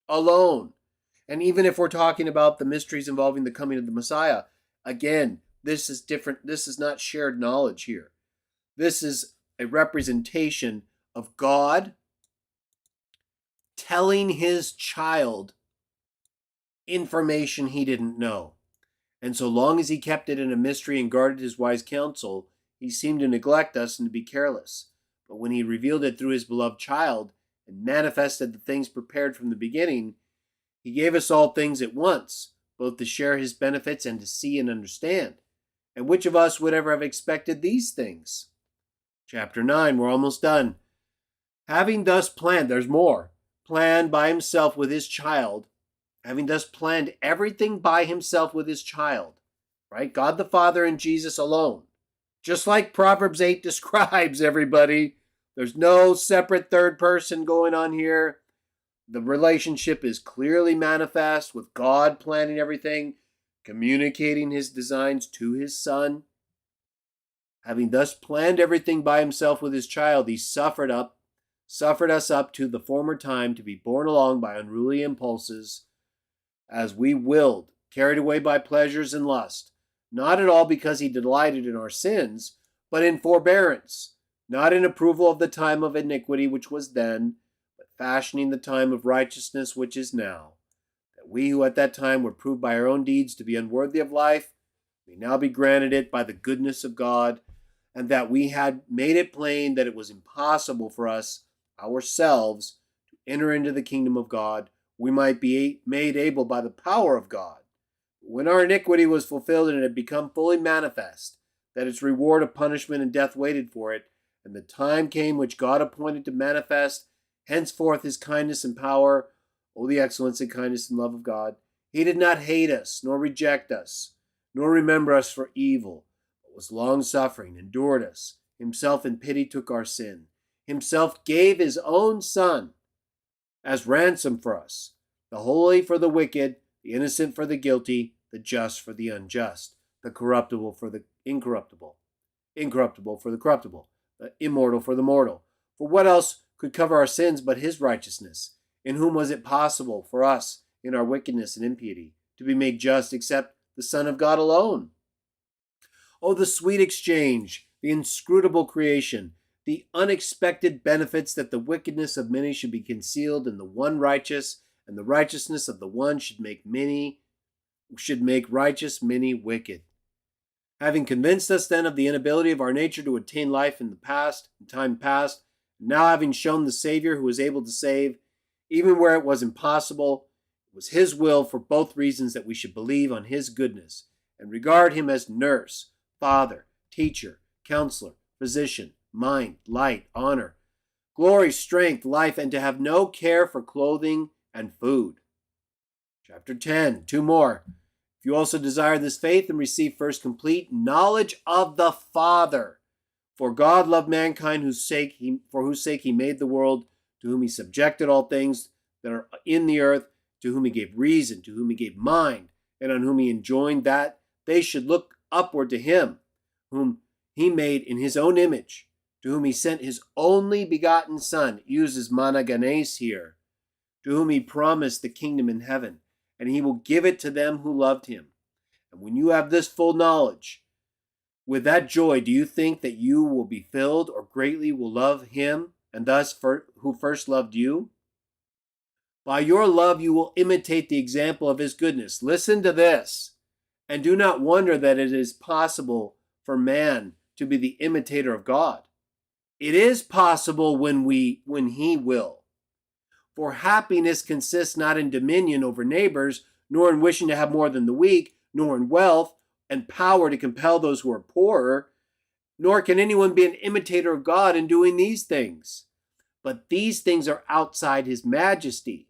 alone. And even if we're talking about the mysteries involving the coming of the Messiah, again, this is different. This is not shared knowledge here. This is a representation of God telling his child information he didn't know. And so long as he kept it in a mystery and guarded his wise counsel, he seemed to neglect us and to be careless. But when he revealed it through his beloved child and manifested the things prepared from the beginning, he gave us all things at once, both to share his benefits and to see and understand. And which of us would ever have expected these things? Chapter 9, we're almost done. Having thus planned, there's more, planned by himself with his child, having thus planned everything by himself with his child, right? God the Father and Jesus alone. Just like Proverbs 8 describes, everybody. There's no separate third person going on here. The relationship is clearly manifest with God planning everything, communicating his designs to his Son. Having thus planned everything by himself with his child, he suffered us up to the former time to be borne along by unruly impulses, as we willed, carried away by pleasures and lust, not at all because he delighted in our sins, but in forbearance, not in approval of the time of iniquity which was then, but fashioning the time of righteousness which is now, that we who at that time were proved by our own deeds to be unworthy of life, may now be granted it by the goodness of God, and that we had made it plain that it was impossible for us ourselves to enter into the kingdom of God. We might be made able by the power of God. When our iniquity was fulfilled and it had become fully manifest, that its reward of punishment and death waited for it, and the time came which God appointed to manifest henceforth his kindness and power, O the excellence and kindness and love of God, he did not hate us, nor reject us, nor remember us for evil, was long-suffering, endured us, himself in pity took our sin, himself gave his own Son as ransom for us, the holy for the wicked, the innocent for the guilty, the just for the unjust, the corruptible for the incorruptible, incorruptible for the corruptible, the immortal for the mortal. For what else could cover our sins but his righteousness? In whom was it possible for us, in our wickedness and impiety, to be made just except the Son of God alone? Oh, the sweet exchange, the inscrutable creation, the unexpected benefits that the wickedness of many should be concealed in the one righteous, and the righteousness of the one should make righteous many wicked. Having convinced us then of the inability of our nature to attain life in time past, now having shown the Savior who was able to save, even where it was impossible, it was his will for both reasons that we should believe on his goodness, and regard him as nurse, father, teacher, counselor, physician, mind, light, honor, glory, strength, life, and to have no care for clothing and food. Chapter 10, 2 more. If you also desire this faith and receive first complete knowledge of the Father, for God loved mankind for whose sake he made the world, to whom he subjected all things that are in the earth, to whom he gave reason, to whom he gave mind, and on whom he enjoined that they should look upward to him, whom he made in his own image, to whom he sent his only begotten Son, uses monogenes here, to whom he promised the kingdom in heaven, and he will give it to them who loved him. And when you have this full knowledge, with that joy, do you think that you will be filled or greatly will love him, and thus who first loved you? By your love you will imitate the example of his goodness. Listen to this, and do not wonder that it is possible for man to be the imitator of God. It is possible when he will. For happiness consists not in dominion over neighbors, nor in wishing to have more than the weak, nor in wealth and power to compel those who are poorer, nor can anyone be an imitator of God in doing these things. But these things are outside his majesty.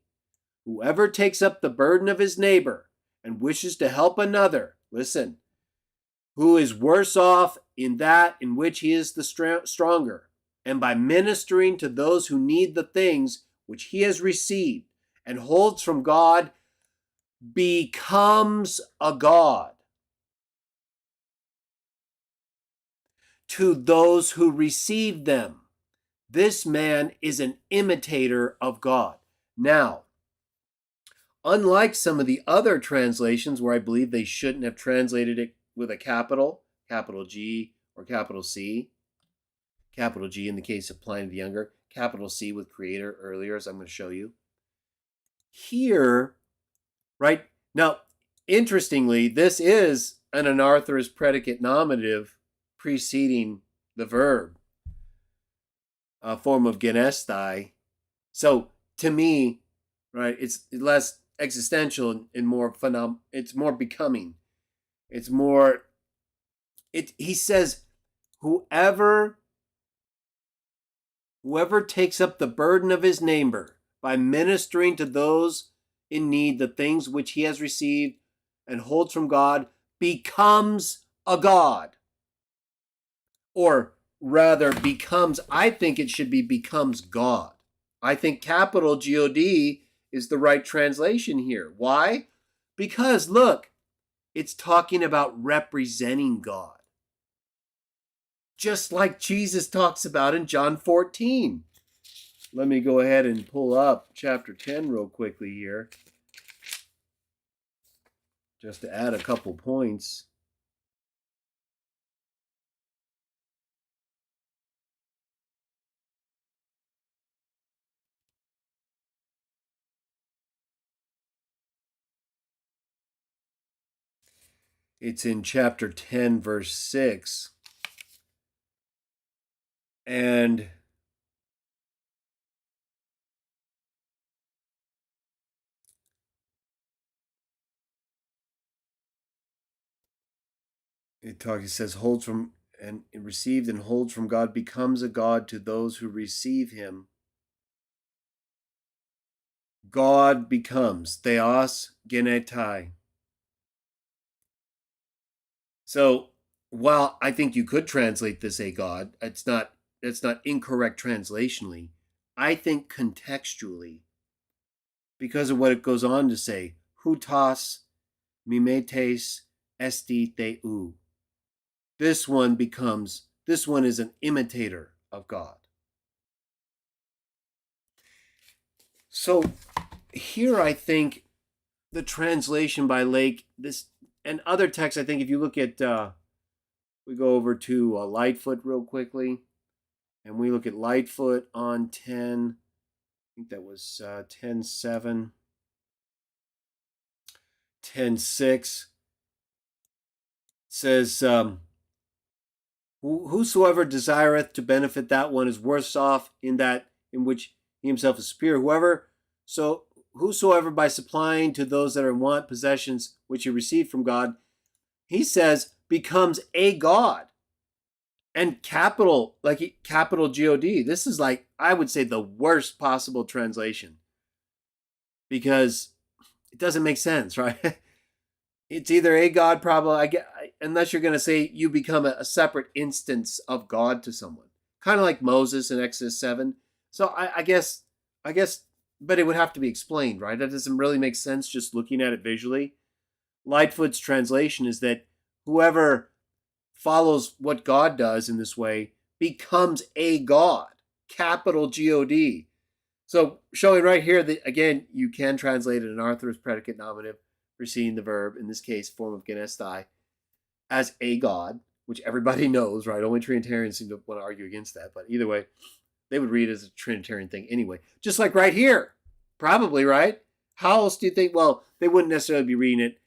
Whoever takes up the burden of his neighbor and wishes to help another, listen, who is worse off in that in which he is the stronger, and by ministering to those who need the things which he has received and holds from God, becomes a God to those who receive them. This man is an imitator of God. Now, unlike some of the other translations where I believe they shouldn't have translated it with a capital G or capital C, capital G in the case of Pliny the Younger, capital C with creator earlier, as I'm going to show you. Here, right, now, interestingly, this is an anarthrous predicate nominative preceding the verb, a form of genestai. So, to me, right, it's less existential and more it's more becoming. It's more, he says, whoever takes up the burden of his neighbor by ministering to those in need the things which he has received and holds from God becomes a God. Or rather becomes, I think it should be becomes God. I think capital God is the right translation here. Why? Because look, it's talking about representing God. Just like Jesus talks about in John 14. Let me go ahead and pull up chapter 10 real quickly here, just to add a couple points. It's in chapter 10, verse 6. And it says, holds from and received and holds from God, becomes a God to those who receive him. God becomes, theos genetai. So while I think you could translate this a God, it's not incorrect translationally. I think contextually, because of what it goes on to say, hutas mimetes esti theou. This one is an imitator of God. So here I think the translation by Lake, this and other texts, I think if you look at, we go over to Lightfoot real quickly, and we look at Lightfoot on 10, I think that was 10:7, 10:6, says, whosoever desireth to benefit that one is worse off in that in which he himself is superior. Whosoever by supplying to those that are in want possessions which he received from God, he says, becomes a God. And capital God. This is like, I would say, the worst possible translation, because it doesn't make sense, right? It's either a God, probably, unless you're going to say you become a separate instance of God to someone, kind of like Moses in Exodus 7. So I guess, but it would have to be explained, right? That doesn't really make sense just looking at it visually. Lightfoot's translation is that whoever follows what God does in this way becomes a God, capital God. So showing right here that, again, you can translate an anarthrous predicate nominative preceding the verb, in this case, form of genestai, as a God, which everybody knows, right? Only Trinitarians seem to want to argue against that. But either way, they would read it as a Trinitarian thing anyway. Just like right here. Probably, right? How else do you think? Well, they wouldn't necessarily be reading it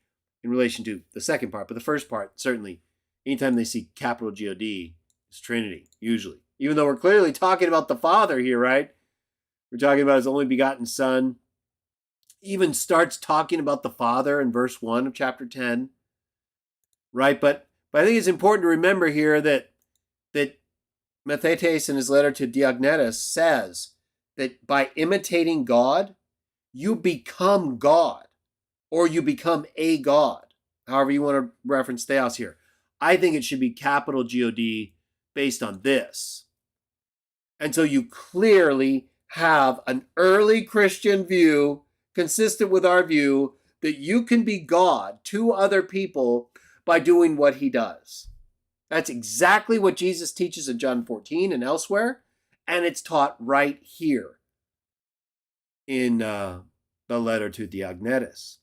in relation to the second part, but the first part, certainly, anytime they see capital G-O-D, it's Trinity, usually. Even though we're clearly talking about the Father here, right? We're talking about his only begotten Son. Even starts talking about the Father in verse 1 of chapter 10, right? But I think it's important to remember here that Mathetes in his letter to Diognetus says that by imitating God, you become God, or you become a God, however you want to reference theos here. I think it should be capital G-O-D based on this. And so you clearly have an early Christian view consistent with our view that you can be God to other people by doing what he does. That's exactly what Jesus teaches in John 14 and elsewhere, and it's taught right here in the letter to Diognetus.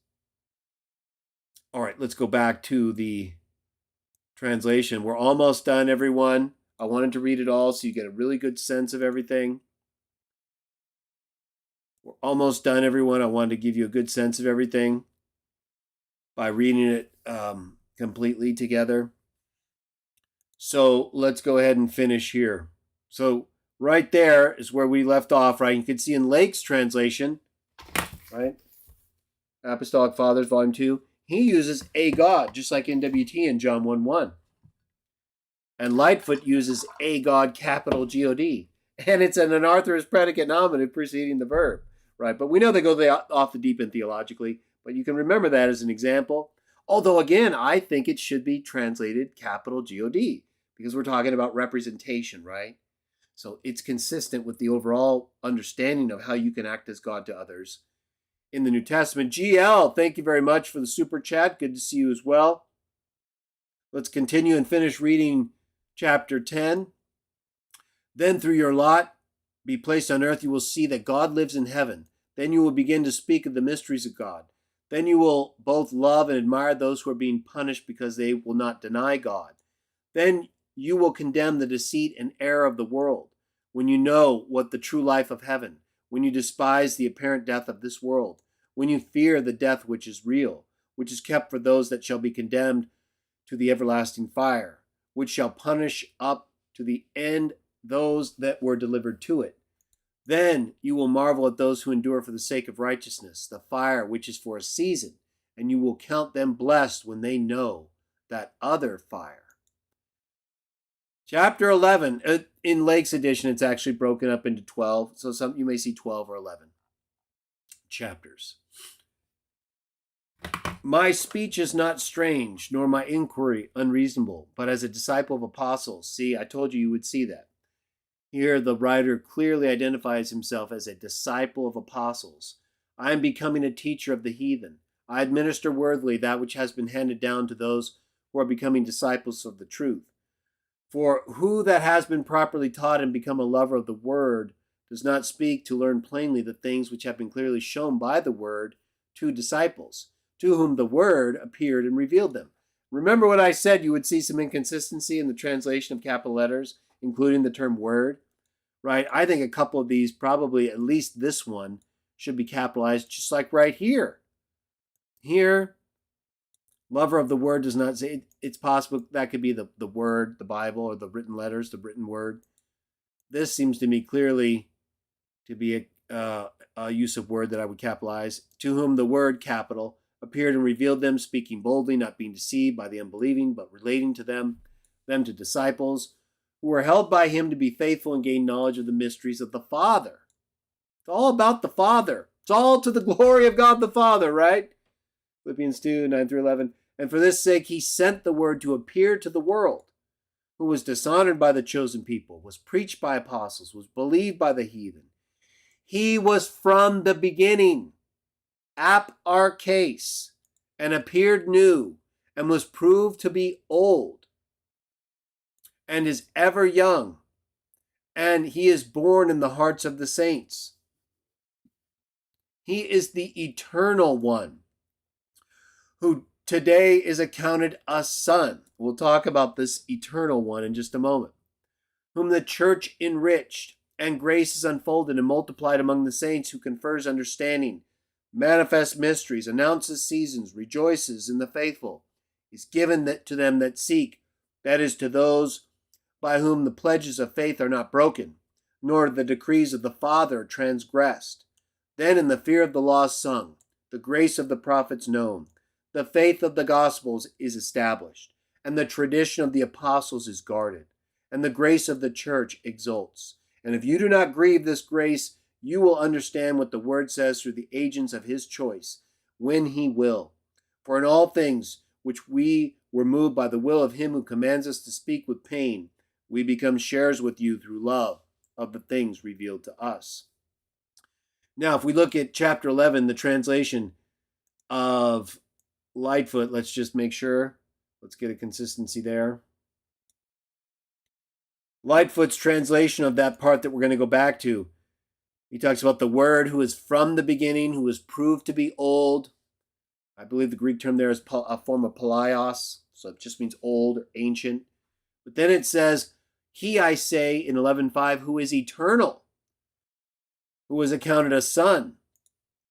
All right, let's go back to the translation. We're almost done, everyone. I wanted to read it all so you get a really good sense of everything. We're almost done, everyone. I wanted to give you a good sense of everything by reading it completely together. So let's go ahead and finish here. So right there is where we left off, right? You can see in Lake's translation, right? Apostolic Fathers, Volume 2, he uses a God, just like NWT in John 1:1. And Lightfoot uses a God, capital G-O-D. And it's an anarthrous predicate nominative preceding the verb, right? But we know they go off the deep end theologically, but you can remember that as an example. Although, again, I think it should be translated capital G-O-D because we're talking about representation, right? So it's consistent with the overall understanding of how you can act as God to others in the New Testament. GL, thank you very much for the super chat. Good to see you as well. Let's continue and finish reading chapter 10. Then through your lot be placed on earth, you will see that God lives in heaven. Then you will begin to speak of the mysteries of God. Then you will both love and admire those who are being punished because they will not deny God. Then you will condemn the deceit and error of the world when you know what the true life of heaven, when you despise the apparent death of this world, when you fear the death which is real, which is kept for those that shall be condemned to the everlasting fire, which shall punish up to the end those that were delivered to it. Then you will marvel at those who endure for the sake of righteousness, the fire which is for a season, and you will count them blessed when they know that other fire. Chapter 11, in Lake's edition, it's actually broken up into 12, so you may see 12 or 11 chapters. My speech is not strange, nor my inquiry unreasonable, but as a disciple of apostles. See, I told you would see that. Here, the writer clearly identifies himself as a disciple of apostles. I am becoming a teacher of the heathen. I administer worthily that which has been handed down to those who are becoming disciples of the truth. For who that has been properly taught and become a lover of the word does not speak to learn plainly the things which have been clearly shown by the word to disciples, to whom the word appeared and revealed them. Remember what I said, you would see some inconsistency in the translation of capital letters, including the term word, right? I think a couple of these, probably at least this one, should be capitalized, just like right here. Here, lover of the word does not say, it's possible that could be the word, the Bible, or the written letters, the written word. This seems to me clearly to be a use of word that I would capitalize. To whom the word, capital, appeared and revealed them, speaking boldly, not being deceived by the unbelieving, but relating to them to disciples, who were held by him to be faithful and gain knowledge of the mysteries of the Father. It's all about the Father. It's all to the glory of God the Father, right? Philippians 2, 9 through 11. And for this sake he sent the word to appear to the world, who was dishonored by the chosen people, was preached by apostles, was believed by the heathen. He was from the beginning, ap arches, and appeared new, and was proved to be old, and is ever young, and he is born in the hearts of the saints. He is the eternal one, who today is accounted a son. We'll talk about this eternal one in just a moment, whom the church enriched and grace is unfolded and multiplied among the saints, who confers understanding, manifests mysteries, announces seasons, rejoices in the faithful, is given to them that seek, that is, to those by whom the pledges of faith are not broken, nor the decrees of the Father transgressed. Then in the fear of the law sung, the grace of the prophets known, the faith of the gospels is established, and the tradition of the apostles is guarded, and the grace of the church exults. And if you do not grieve this grace, you will understand what the word says through the agents of his choice, when he will. For in all things which we were moved by the will of him who commands us to speak with pain, we become sharers with you through love of the things revealed to us. Now, if we look at chapter 11, the translation of Lightfoot, let's just make sure. Let's get a consistency there. Lightfoot's translation of that part that we're going to go back to, he talks about the Word who is from the beginning, who is proved to be old. I believe the Greek term there is a form of palaios, so it just means old or ancient. But then it says, he, I say, in 11:5, who is eternal, who is accounted a son.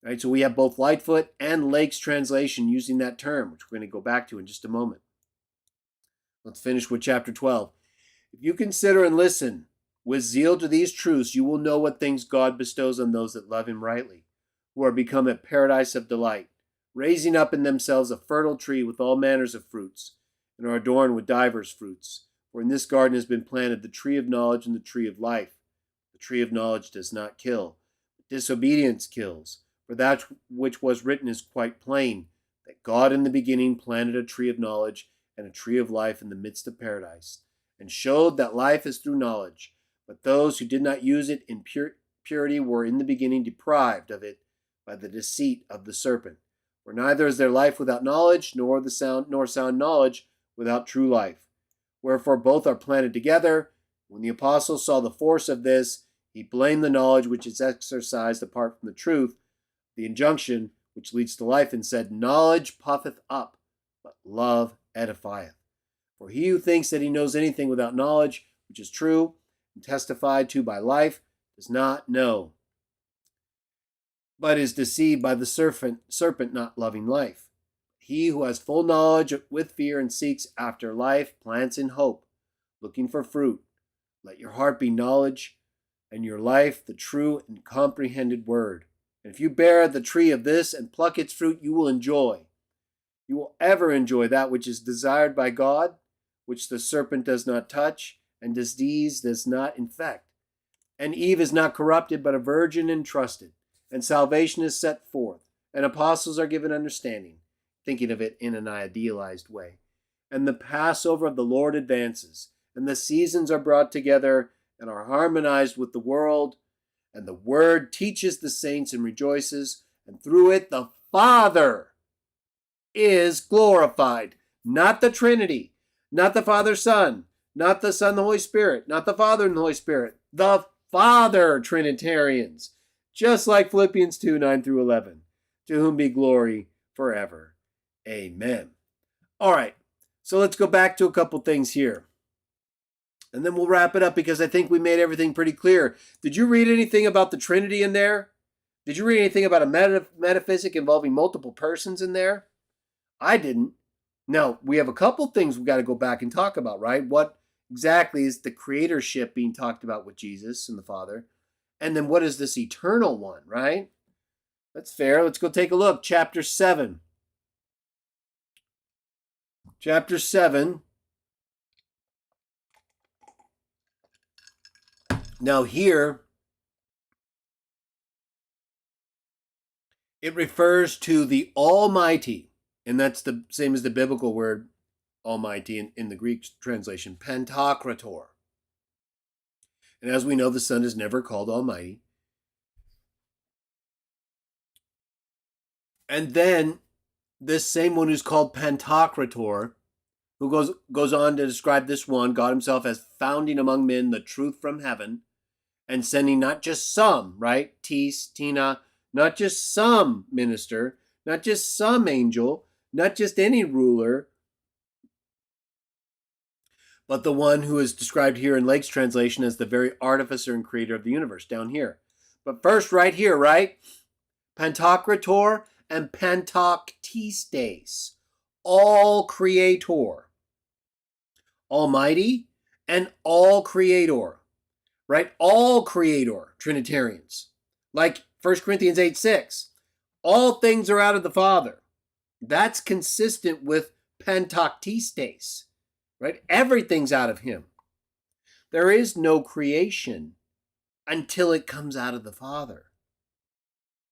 Right, so we have both Lightfoot and Lake's translation using that term, which we're going to go back to in just a moment. Let's finish with chapter 12. If you consider and listen with zeal to these truths, you will know what things God bestows on those that love him rightly, who are become a paradise of delight, raising up in themselves a fertile tree with all manners of fruits, and are adorned with divers fruits. For in this garden has been planted the tree of knowledge and the tree of life. The tree of knowledge does not kill, but disobedience kills. For that which was written is quite plain, that God in the beginning planted a tree of knowledge and a tree of life in the midst of paradise, and showed that life is through knowledge. But those who did not use it in purity were in the beginning deprived of it by the deceit of the serpent. For neither is there life without knowledge, nor sound knowledge without true life. Wherefore both are planted together. When the apostle saw the force of this, he blamed the knowledge which is exercised apart from the truth, the injunction which leads to life, and said, knowledge puffeth up, but love edifieth. For he who thinks that he knows anything without knowledge, which is true, and testified to by life, does not know, but is deceived by the serpent not loving life. He who has full knowledge with fear and seeks after life plants in hope, looking for fruit. Let your heart be knowledge, and your life the true and comprehended word. And if you bear the tree of this and pluck its fruit, you will enjoy. You will ever enjoy that which is desired by God, which the serpent does not touch, and disease does not infect. And Eve is not corrupted, but a virgin and trusted. And salvation is set forth, and apostles are given understanding, thinking of it in an idealized way. And the Passover of the Lord advances, and the seasons are brought together and are harmonized with the world, and the word teaches the saints and rejoices, and through it the Father is glorified. Not the Trinity, not the Father, Son, not the Son, the Holy Spirit, not the Father and the Holy Spirit, the Father, Trinitarians, just like Philippians 2, 9 through 11, to whom be glory forever. Amen. All right, so let's go back to a couple things here. And then we'll wrap it up because I think we made everything pretty clear. Did you read anything about the Trinity in there? Did you read anything about a metaphysic involving multiple persons in there? I didn't. Now, we have a couple things we've got to go back and talk about, right? What exactly is the creatorship being talked about with Jesus and the Father? And then what is this eternal one, right? That's fair. Let's go take a look. Chapter 7. Chapter 7. Now here, it refers to the Almighty, and that's the same as the biblical word Almighty in the Greek translation, Pantocrator. And as we know, the Son is never called Almighty. And then this same one who's called Pantocrator, who goes on to describe this one, God himself, as founding among men the truth from heaven, and sending not just some, right? Tina, not just some minister, not just some angel, not just any ruler, but the one who is described here in Lake's translation as the very artificer and creator of the universe down here. But first, right here, right? Pantocrator and Pantoctistes, all creator. Almighty and all creator, right? All creator, Trinitarians. Like 1 Corinthians 8:6, all things are out of the Father. That's consistent with Pantoctistes, right? Everything's out of him. There is no creation until it comes out of the Father.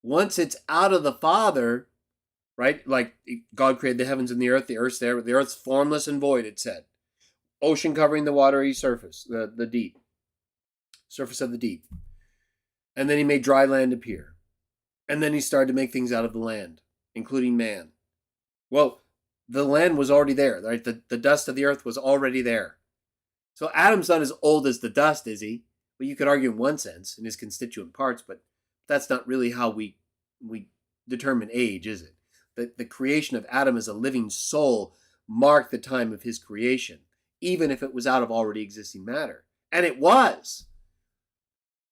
Once it's out of the Father, right? Like God created the heavens and the earth's there, the earth's formless and void, it said. Ocean covering the watery surface, the deep, surface of the deep. And then he made dry land appear. And then he started to make things out of the land, including man. Well, the land was already there, right? The dust of the earth was already there. So Adam's not as old as the dust, is he? Well, you could argue in one sense, in his constituent parts, but that's not really how we determine age, is it? The creation of Adam as a living soul marked the time of his creation, even if it was out of already existing matter. And it was.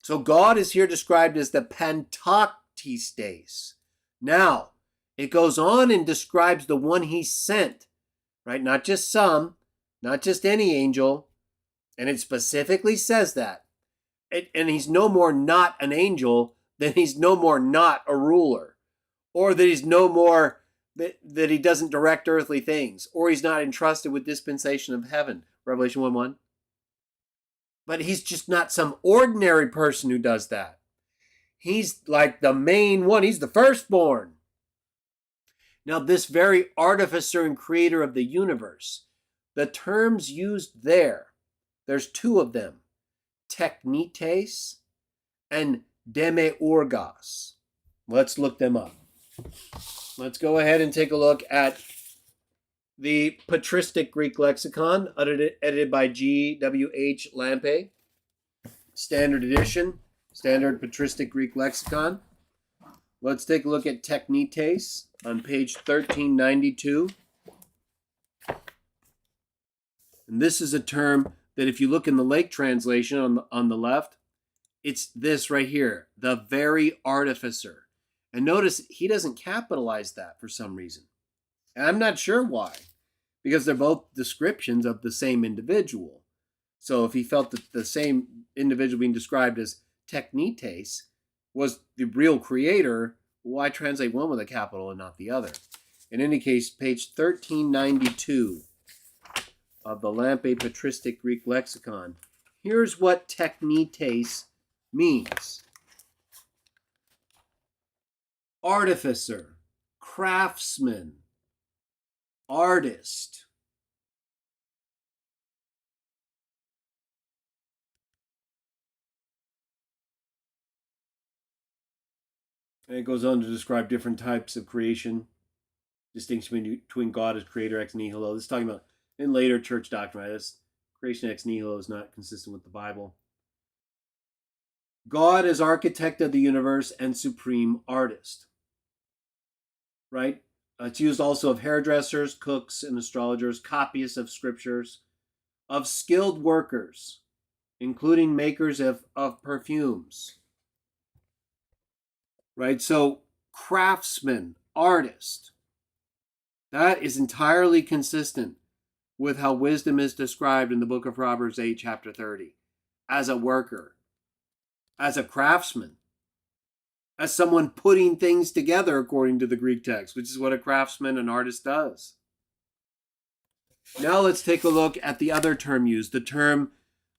So God is here described as the Pantoctistes. Now, it goes on and describes the one he sent, right? Not just some, not just any angel. And it specifically says that. And he's no more not an angel than he's no more not a ruler. Or that he's no more that he doesn't direct earthly things. Or he's not entrusted with dispensation of heaven. Revelation 1:1. But he's just not some ordinary person who does that. He's like the main one. He's the firstborn. Now, this very artificer and creator of the universe, the terms used there's two of them, Diognetus and Demiurgos. Let's look them up. Let's go ahead and take a look at the Patristic Greek Lexicon, edited by G.W.H. Lampe, Standard Edition, Standard Patristic Greek Lexicon. Let's take a look at Diognetus on page 1392. And this is a term that if you look in the Lake translation on the left, it's this right here, the very artificer. And notice he doesn't capitalize that for some reason. And I'm not sure why, because they're both descriptions of the same individual. So if he felt that the same individual being described as Diognetus was the real creator, why translate one with a capital and not the other? In any case, page 1392 of the Lampe Patristic Greek Lexicon. Here's what Diognetus means. Artificer, craftsman, artist. And it goes on to describe different types of creation, distinction between God as creator ex nihilo. This is talking about in later church doctrine, right? This creation ex nihilo is not consistent with the Bible. God as architect of the universe and supreme artist, right? It's used also of hairdressers, cooks, and astrologers, copyists of scriptures, of skilled workers, including makers of perfumes, right? So craftsman, artist, that is entirely consistent with how wisdom is described in the book of Proverbs 8, chapter 30, as a worker, as a craftsman, as someone putting things together according to the Greek text, which is what a craftsman, an artist does. Now let's take a look at the other term used, the term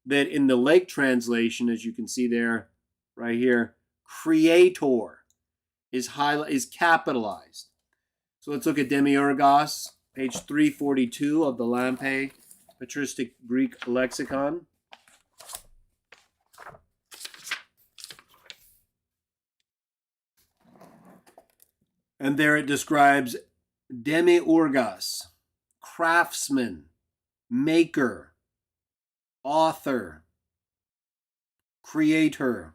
that in the Lake translation, as you can see there, right here, creator is capitalized. So let's look at Demiurgos, page 342 of the Lampe Patristic Greek Lexicon. And there it describes Demiurgos, craftsman, maker, author, creator.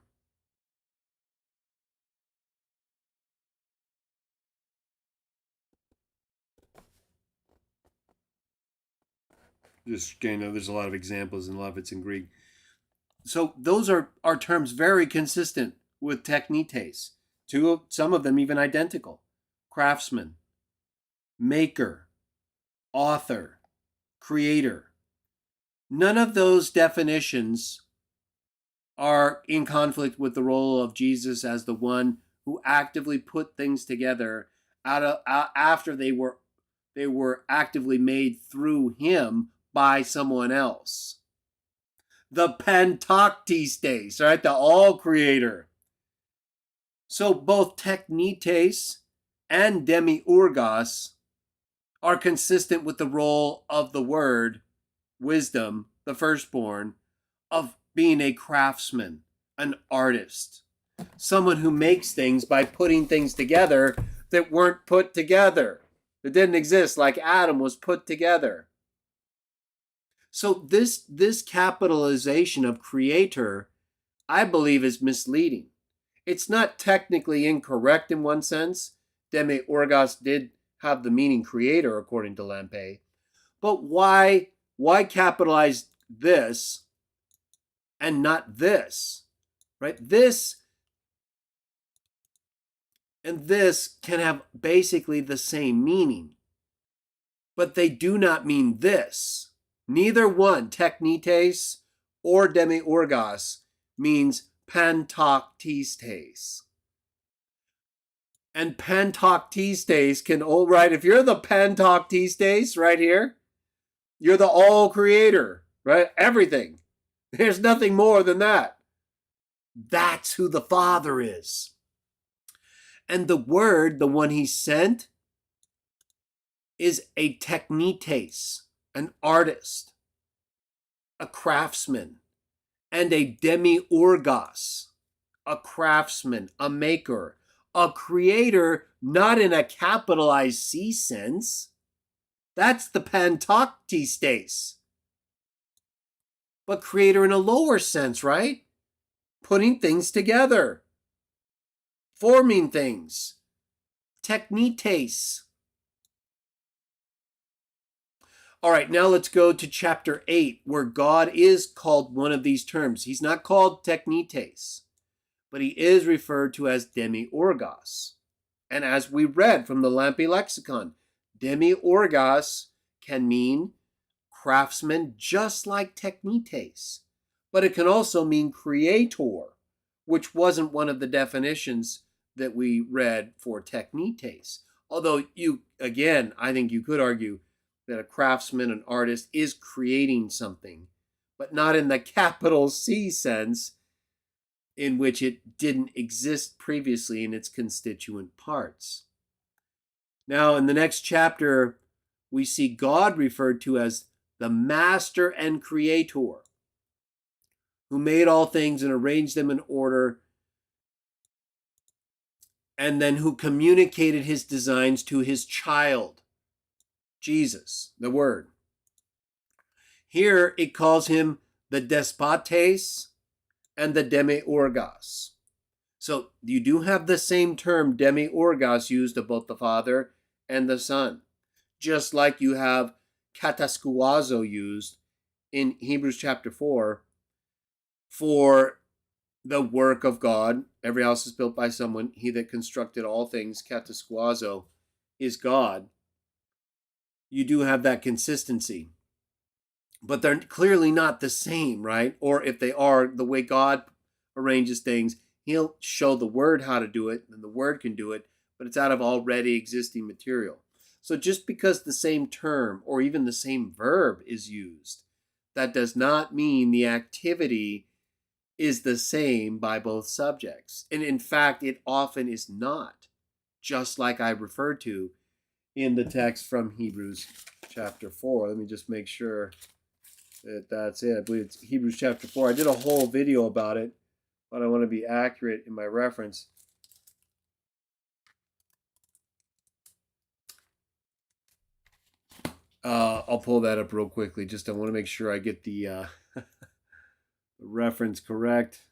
Just, there's a lot of examples and a lot of it's in Greek. So those are terms very consistent with technites. Some of them even identical. Craftsman, maker, author, creator. None of those definitions are in conflict with the role of Jesus as the one who actively put things together after they were actively made through him by someone else. The Pentecostes, right? The all-creator. So both technites and demiurgos are consistent with the role of the word, wisdom, the firstborn, of being a craftsman, an artist, someone who makes things by putting things together that weren't put together, that didn't exist, like Adam was put together. So this capitalization of creator, I believe, is misleading. It's not technically incorrect in one sense. Demiurgos did have the meaning creator, according to Lampe. But why capitalize this and not this? Right? This and this can have basically the same meaning, but they do not mean this. Neither one, technites or demiurgos, means Pentecostes. And Pentecostes can, right, if you're the Pentecostes right here, you're the all creator, right? Everything. There's nothing more than that. That's who the Father is. And the Word, the one he sent, is a technites, an artist, a craftsman, and a demiurgos, a craftsman, a maker, a creator, not in a capitalized C sense. That's the Pentecostes. But creator in a lower sense, right? Putting things together. Forming things. Technites. All right, now let's go to chapter 8, where God is called one of these terms. He's not called technites, but he is referred to as demiurgos. And as we read from the Lampe lexicon, demiurgos can mean craftsman just like technites, but it can also mean creator, which wasn't one of the definitions that we read for technites. Although I think you could argue that a craftsman, an artist, is creating something, but not in the capital C sense in which it didn't exist previously in its constituent parts. Now, in the next chapter, we see God referred to as the master and creator, who made all things and arranged them in order, and then who communicated his designs to his child, Jesus, the Word. Here it calls him the despotes and the demiurgos. So you do have the same term demiurgos used of both the Father and the Son, just like you have kataskuazo used in Hebrews chapter 4 for the work of God. Every house is built by someone. He that constructed all things, kataskuazo, is God. You do have that consistency. But they're clearly not the same, right? Or if they are, the way God arranges things, he'll show the Word how to do it, and the Word can do it, but it's out of already existing material. So just because the same term or even the same verb is used, that does not mean the activity is the same by both subjects. And in fact, it often is not, just like I referred to in the text from Hebrews chapter 4. Let me just make sure that that's it. I believe it's Hebrews chapter 4. I did a whole video about it, but I want to be accurate in my reference. I'll pull that up real quickly. Just I want to make sure I get the reference correct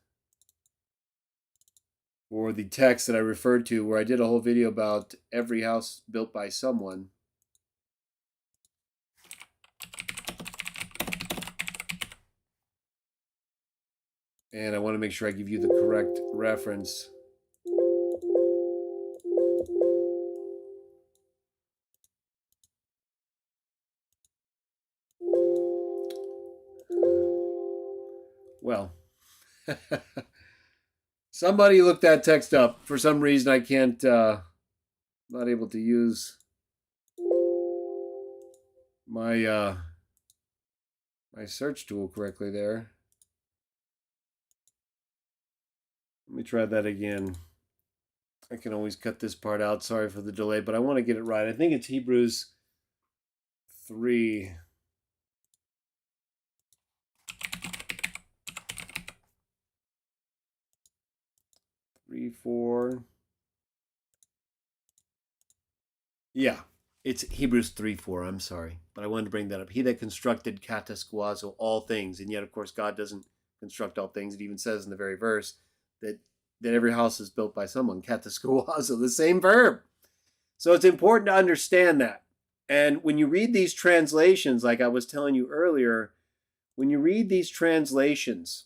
for the text that I referred to, where I did a whole video about every house built by someone. And I want to make sure I give you the correct reference. Well, somebody look that text up. For some reason, I can't, not able to use my my search tool correctly there. Let me try that again. I can always cut this part out. Sorry for the delay, but I want to get it right. I think it's Hebrews 3. Three, 4. Yeah, it's Hebrews 3:4. I'm sorry, but I wanted to bring that up. He that constructed kataskuazo, all things, and yet, of course, God doesn't construct all things. It even says in the very verse that every house is built by someone. Kataskuazo, the same verb. So it's important to understand that. And when you read these translations, like I was telling you earlier, when you read these translations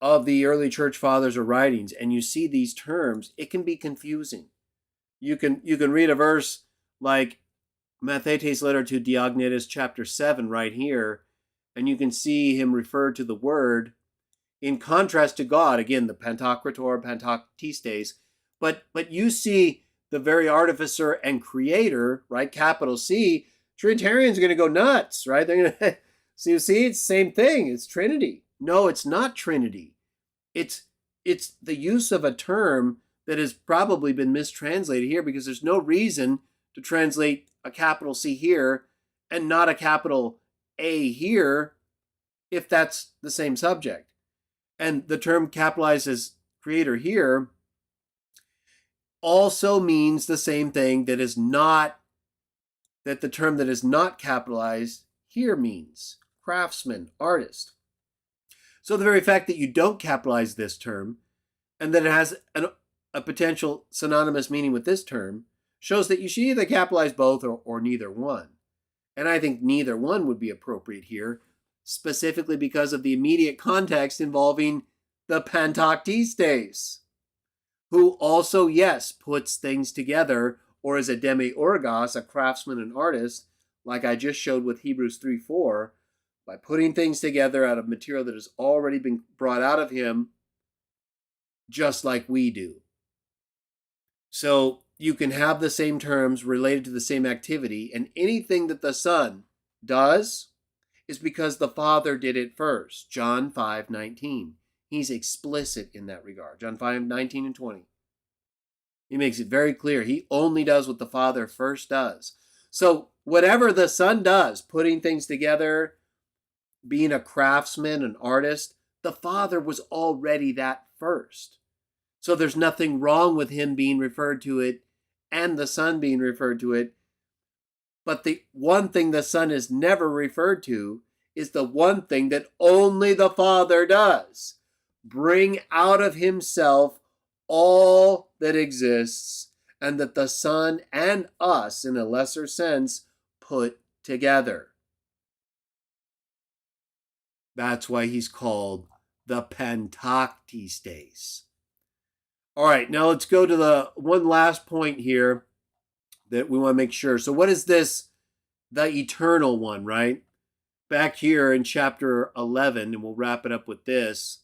of the early church fathers or writings and you see these terms, it can be confusing. You can read a verse like Mathetes' letter to Diognetus chapter 7 right here, and you can see him refer to the word in contrast to God, again, the Pantocrator, Pantoctistes, but you see the very artificer and creator, right, capital C. Trinitarians are going to go nuts, right? They're going to, so you see, it's the same thing. It's Trinity. No, it's not Trinity. It's the use of a term that has probably been mistranslated here, because there's no reason to translate a capital C here and not a capital A here if that's the same subject. And the term capitalized as creator here also means the same thing that the term that is not capitalized here means: craftsman, artist. So the very fact that you don't capitalize this term and that it has a potential synonymous meaning with this term shows that you should either capitalize both or neither one. And I think neither one would be appropriate here, specifically because of the immediate context involving the Pantoctistes, who also, yes, puts things together, or is a demiurgos, a craftsman and artist, like I just showed with Hebrews 3:4, by putting things together out of material that has already been brought out of him, just like we do. So you can have the same terms related to the same activity, and anything that the Son does is because the Father did it first. John 5:19. He's explicit in that regard. John 5:19 and 20. He makes it very clear. He only does what the Father first does. So whatever the Son does, putting things together, being a craftsman, an artist, the Father was already that first. So there's nothing wrong with him being referred to it and the Son being referred to it. But the one thing the Son is never referred to is the one thing that only the Father does: bring out of himself all that exists, and that the Son and us, in a lesser sense, put together. That's why he's called the Pantoctistes. All right, now let's go to the one last point here that we want to make sure. So what is this, the eternal one, right? Back here in chapter 11, and we'll wrap it up with this,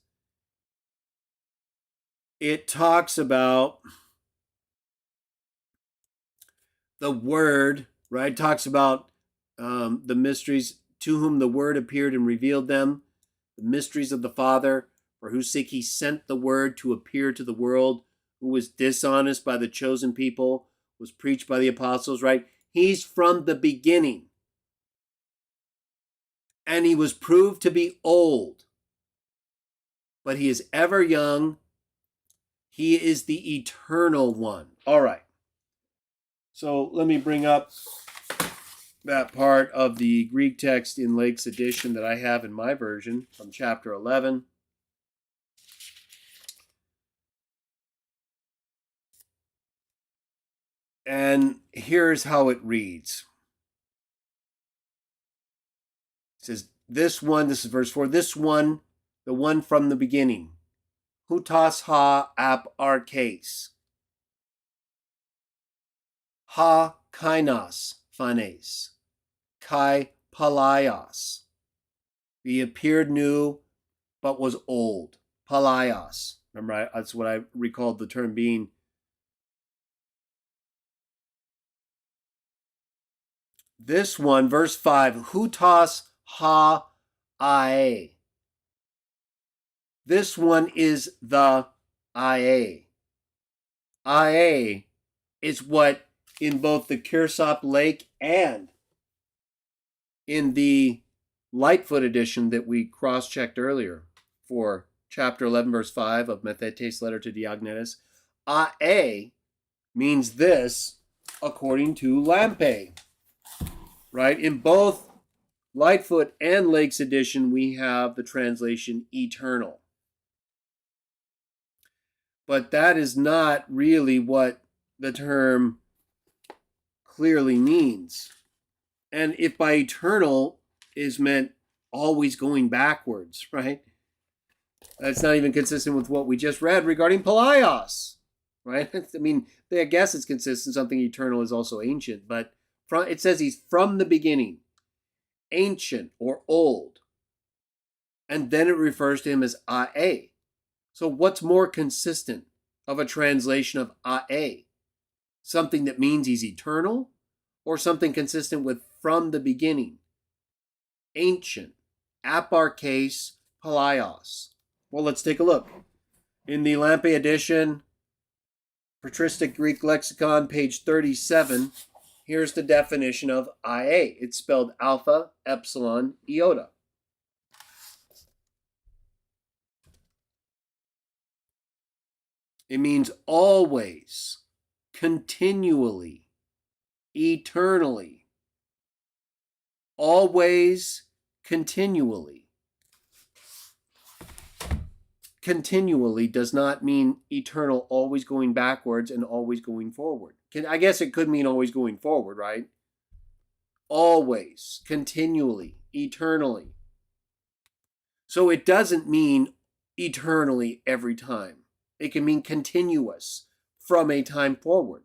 it talks about the Word, right? It talks about the mysteries, to whom the Word appeared and revealed them, the mysteries of the Father, for whose sake he sent the Word to appear to the world, who was dishonest by the chosen people, was preached by the apostles, right? He's from the beginning. And he was proved to be old, but he is ever young. He is the eternal one. All right. So let me bring up that part of the Greek text in Lake's edition that I have in my version from chapter 11. And here's how it reads. It says, this is verse 4, this one, the one from the beginning. Hutas ha ap arches. Ha kainos phanes. Kai palaios. He appeared new, but was old. Palaios. Remember, that's what I recalled the term being. This one, verse 5, hutas ha ae. This one is the ae. Ae is what in both the Kirsop Lake and in the Lightfoot edition that we cross-checked earlier for chapter 11, verse 5 of Mathetes' letter to Diognetus, ae means this according to Lampe. Right? In both Lightfoot and Lake's edition, we have the translation eternal. But that is not really what the term clearly means. And if by eternal is meant always going backwards, right? That's not even consistent with what we just read regarding Palaios, right? I mean, I guess it's consistent. Something eternal is also ancient, but it says he's from the beginning, ancient or old. And then it refers to him as ae. So what's more consistent of a translation of ae? Something that means he's eternal, or something consistent with from the beginning? Ancient, aparches, palaios. Well, let's take a look. In the Lampe edition, Patristic Greek Lexicon, page 37, here's the definition of ia. It's spelled alpha, epsilon, iota. It means always, continually, eternally. Always, continually. Continually does not mean eternal, always going backwards and always going forward. I guess it could mean always going forward, right? Always, continually, eternally. So it doesn't mean eternally every time. It can mean continuous from a time forward.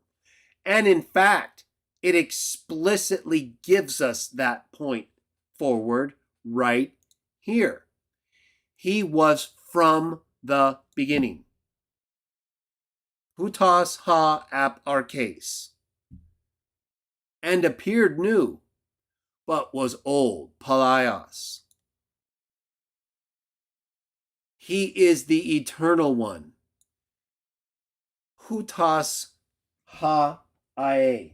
And in fact, it explicitly gives us that point forward right here. He was from the beginning. Hutas ha aparches. And appeared new, but was old. Palaios. He is the eternal one. Hutas ha ae.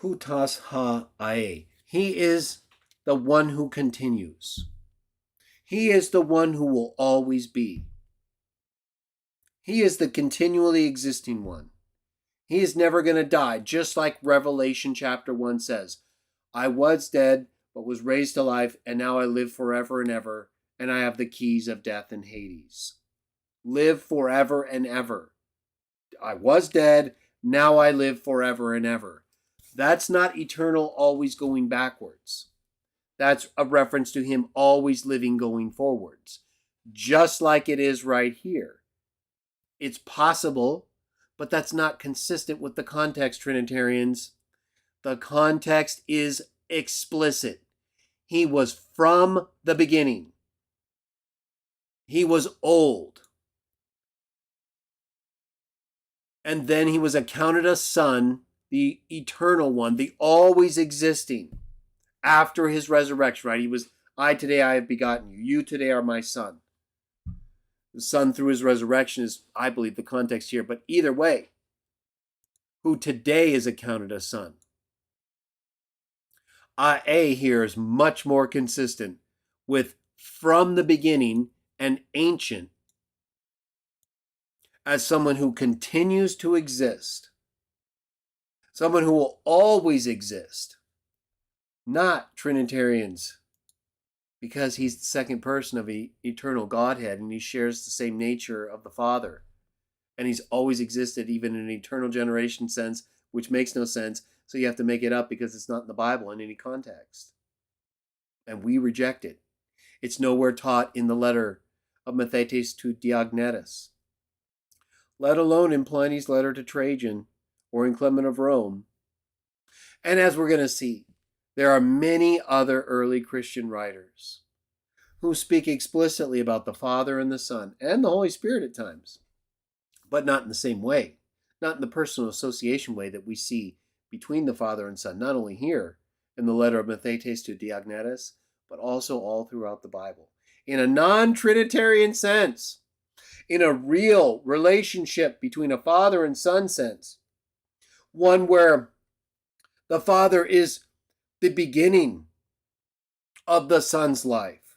Hutas ha ae. He is the one who continues. He is the one who will always be. He is the continually existing one. He is never going to die, just like Revelation chapter 1 says, I was dead, but was raised to life, and now I live forever and ever, and I have the keys of death and Hades. Live forever and ever. I was dead, now I live forever and ever. That's not eternal, always going backwards. That's a reference to him always living going forwards, just like it is right here. It's possible, but that's not consistent with the context, Trinitarians. The context is explicit. He was from the beginning. He was old. And then he was accounted a son, the eternal one, the always existing, after his resurrection, right? He was, today I have begotten you. You today are my son. The son through his resurrection is, I believe, the context here. But either way, who today is accounted a son. A here is much more consistent with from the beginning and ancient as someone who continues to exist. Someone who will always exist. Not Trinitarians. because he's the second person of the eternal Godhead, and he shares the same nature of the Father. And he's always existed, even in an eternal generation sense, which makes no sense. So you have to make it up because it's not in the Bible in any context. And we reject it. It's nowhere taught in the letter of Mathetes to Diognetus, let alone in Pliny's letter to Trajan or in Clement of Rome. And as we're going to see, there are many other early Christian writers who speak explicitly about the Father and the Son and the Holy Spirit at times, but not in the same way, not in the personal association way that we see between the Father and Son, not only here in the letter of Mathetes to Diognetus, but also all throughout the Bible, in a non-Trinitarian sense, in a real relationship between a Father and Son sense, one where the Father is the beginning of the Son's life.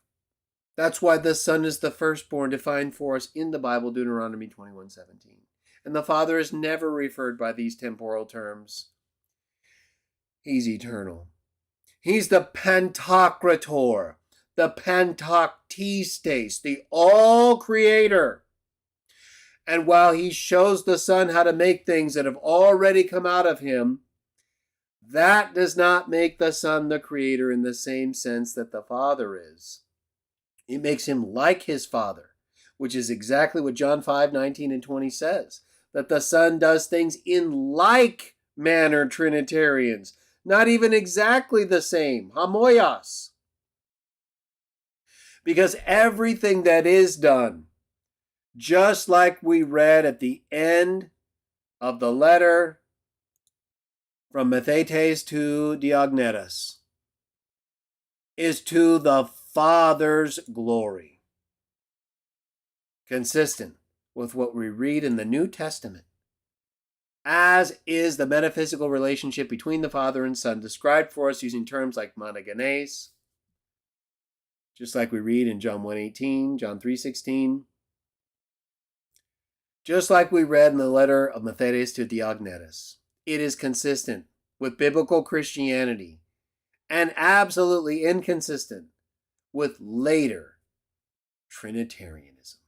That's why the Son is the firstborn defined for us in the Bible, Deuteronomy 21:17. And the Father is never referred by these temporal terms. He's eternal. He's the Pantocrator, the Pantoctistes, the all-creator. And while he shows the Son how to make things that have already come out of him, that does not make the Son the creator in the same sense that the Father is. It makes him like his Father, which is exactly what John 5:19 and 20 says, that the Son does things in like manner, Trinitarians, not even exactly the same, homoios. Because everything that is done, just like we read at the end of the letter from Mathetes to Diognetus, is to the Father's glory, consistent with what we read in the New Testament, as is the metaphysical relationship between the Father and Son, described for us using terms like monogenes, just like we read in John 1:18, John 3:16, just like we read in the letter of Mathetes to Diognetus. It is consistent with biblical Christianity and absolutely inconsistent with later Trinitarianism.